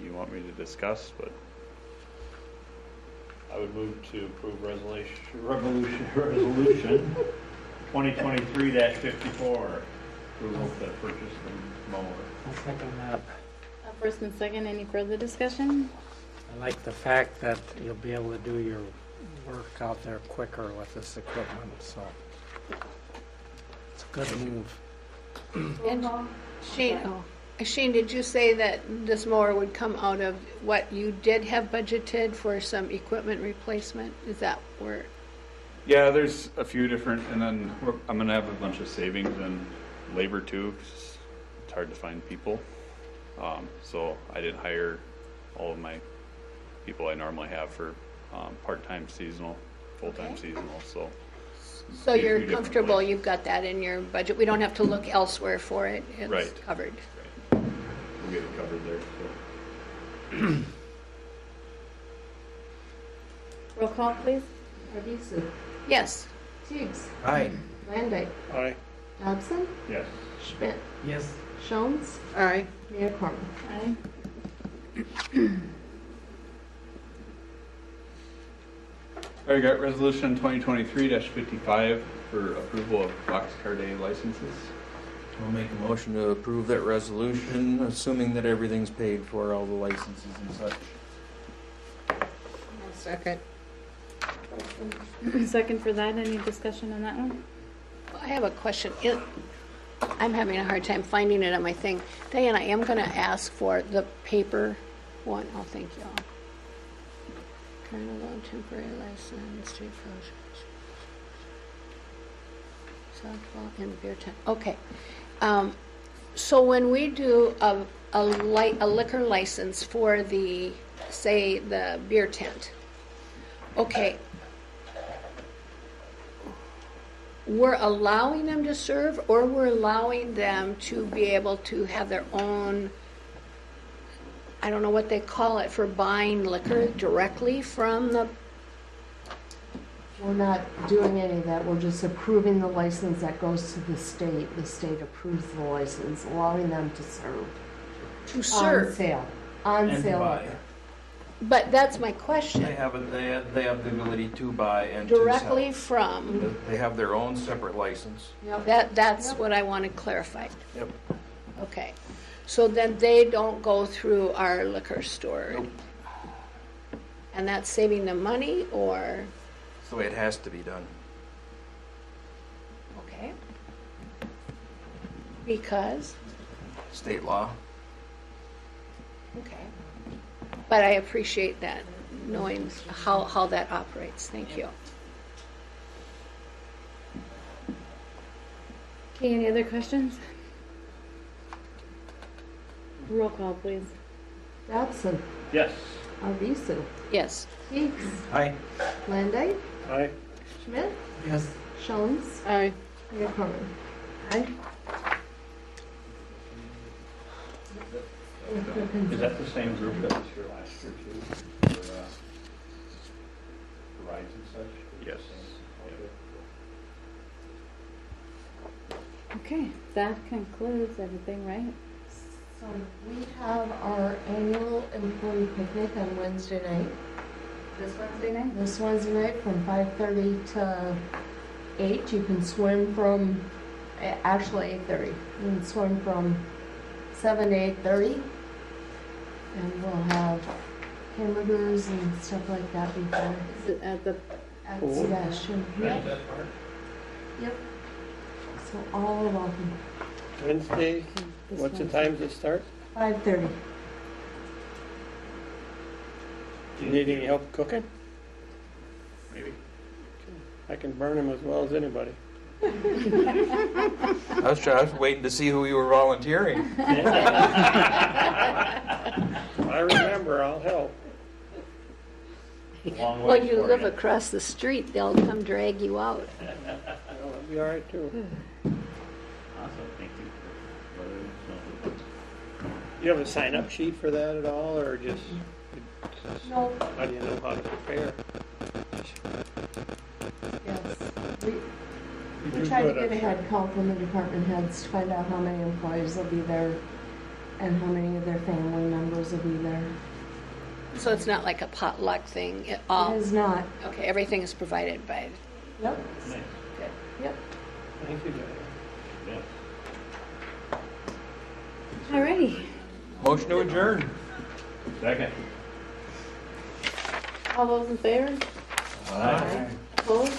[SPEAKER 18] you want me to discuss, but
[SPEAKER 12] I would move to approve resolution 2023-54, approval to purchase the mower.
[SPEAKER 2] I'll second that.
[SPEAKER 6] First and second, any further discussion?
[SPEAKER 2] I like the fact that you'll be able to do your work out there quicker with this equipment, so it's a good move.
[SPEAKER 9] And Shane, did you say that this mower would come out of what you did have budgeted for some equipment replacement? Is that where?
[SPEAKER 18] yeah, there's a few different, and then I'm gonna have a bunch of savings in labor too, 'cause it's hard to find people. So I didn't hire all of my people I normally have for part-time seasonal, full-time seasonal, so.
[SPEAKER 9] So
[SPEAKER 18] a few
[SPEAKER 9] you're
[SPEAKER 18] different
[SPEAKER 9] comfortable,
[SPEAKER 18] ways.
[SPEAKER 9] you've got that in your budget. We don't have to look elsewhere for it. It's
[SPEAKER 18] Right.
[SPEAKER 9] covered.
[SPEAKER 18] We'll get it covered there, so.
[SPEAKER 6] Roll call, please.
[SPEAKER 8] Arvisu.
[SPEAKER 9] Yes.
[SPEAKER 8] Teigs.
[SPEAKER 5] Aye.
[SPEAKER 8] Landay.
[SPEAKER 11] Aye.
[SPEAKER 8] Dobson.
[SPEAKER 12] Yes.
[SPEAKER 8] Schmidt.
[SPEAKER 2] Yes.
[SPEAKER 8] Jones.
[SPEAKER 3] Aye.
[SPEAKER 8] Mayor Corman.
[SPEAKER 6] Aye.
[SPEAKER 18] All right, got resolution 2023-55 for approval of boxcar day licenses.
[SPEAKER 5] I'll make a motion to approve that resolution, assuming that everything's paid for, all the licenses and such.
[SPEAKER 3] Second.
[SPEAKER 6] Second for that, any discussion on that one?
[SPEAKER 9] I have a question. I'm having a hard time finding it on my thing. Diane, I am going to ask for the paper one. Oh, thank you. Kind of loan temporary license, street closures, softball and beer tent. Okay. So when we do a liquor license for the, say, the beer tent, okay, we're allowing them to serve, or we're allowing them to be able to have their own, I don't know what they call it, for buying liquor directly from the,
[SPEAKER 8] We're not doing any of that. We're just approving the license that goes to the state. The state approves the license, allowing them to serve.
[SPEAKER 9] to serve?
[SPEAKER 8] On sale. On
[SPEAKER 5] And
[SPEAKER 8] sale.
[SPEAKER 5] buy.
[SPEAKER 8] liquor.
[SPEAKER 9] But that's my question.
[SPEAKER 5] They have the ability to buy and to sell.
[SPEAKER 9] Directly from,
[SPEAKER 5] They have their own separate license.
[SPEAKER 9] that's what I wanted clarified.
[SPEAKER 5] Yep.
[SPEAKER 9] Okay. So then they don't go through our liquor store?
[SPEAKER 5] Nope.
[SPEAKER 9] And that's saving them money, or?
[SPEAKER 5] That's the way it has to be done.
[SPEAKER 9] Okay. Because?
[SPEAKER 5] State law.
[SPEAKER 9] Okay. But I appreciate that, knowing how that operates. Thank you.
[SPEAKER 6] Okay, any other questions? Roll call, please.
[SPEAKER 8] Dobson.
[SPEAKER 12] Yes.
[SPEAKER 8] Arvisu.
[SPEAKER 9] Yes.
[SPEAKER 8] Teigs.
[SPEAKER 5] Aye.
[SPEAKER 8] Landay.
[SPEAKER 11] Aye.
[SPEAKER 8] Schmidt.
[SPEAKER 2] Yes.
[SPEAKER 8] Jones.
[SPEAKER 3] Aye.
[SPEAKER 8] Mayor Corman.
[SPEAKER 6] Aye.
[SPEAKER 12] Is that the same group that was here last year too? For rides and such?
[SPEAKER 18] Yes.
[SPEAKER 6] Okay, that concludes everything, right?
[SPEAKER 8] So we have our annual employee picnic on Wednesday night.
[SPEAKER 6] This Wednesday night?
[SPEAKER 8] This Wednesday night from 5:30 to 8. You can swim from, actually 8:30. You can swim from 7 to 8:30. And we'll have hamburgers and stuff like that before.
[SPEAKER 6] Is it at the
[SPEAKER 8] At
[SPEAKER 11] Cool.
[SPEAKER 8] Sebastian. Yep. Yep. So all are welcome.
[SPEAKER 11] Wednesday,
[SPEAKER 6] this
[SPEAKER 11] what's the
[SPEAKER 6] Wednesday?
[SPEAKER 11] time to start?
[SPEAKER 8] 5:30.
[SPEAKER 11] Do you need any help cooking?
[SPEAKER 18] Maybe.
[SPEAKER 11] I can burn them as well as anybody.
[SPEAKER 5] I was waiting to see who you were volunteering.
[SPEAKER 11] I remember, I'll help.
[SPEAKER 12] Long
[SPEAKER 9] Well,
[SPEAKER 12] way
[SPEAKER 9] you
[SPEAKER 12] for
[SPEAKER 9] live across the street, they'll come drag you out.
[SPEAKER 11] That'll be all right too.
[SPEAKER 12] Awesome, thank you. for
[SPEAKER 11] You have a sign-up sheet for that at all, or just?
[SPEAKER 8] No.
[SPEAKER 11] How do you know how to prepare?
[SPEAKER 8] Yes. We
[SPEAKER 11] do
[SPEAKER 8] tried to
[SPEAKER 11] good,
[SPEAKER 8] get a
[SPEAKER 11] I'm
[SPEAKER 8] head count from the department heads to find out how many employees will be there and how many of their family members will be there.
[SPEAKER 9] So it's not like a potluck thing at all?
[SPEAKER 8] It is not.
[SPEAKER 9] Okay, everything is provided by,
[SPEAKER 8] Yep.
[SPEAKER 12] Nice.
[SPEAKER 9] good.
[SPEAKER 8] Yep.
[SPEAKER 11] Thank you, Diane.
[SPEAKER 12] Yeah.
[SPEAKER 9] Alrighty.
[SPEAKER 5] Motion to adjourn.
[SPEAKER 12] Second.
[SPEAKER 6] All those in favor?
[SPEAKER 12] Aye.
[SPEAKER 6] Opposed?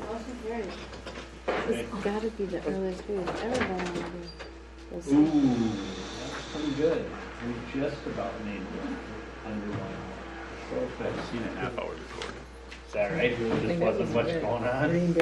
[SPEAKER 6] Motion carries. This has gotta be the earliest we have ever done one of these.
[SPEAKER 12] Ooh, that's pretty good. We just about made it under 1 hour. So fast.
[SPEAKER 18] Seen a half hour recording.
[SPEAKER 12] Is that right? There just wasn't much going on.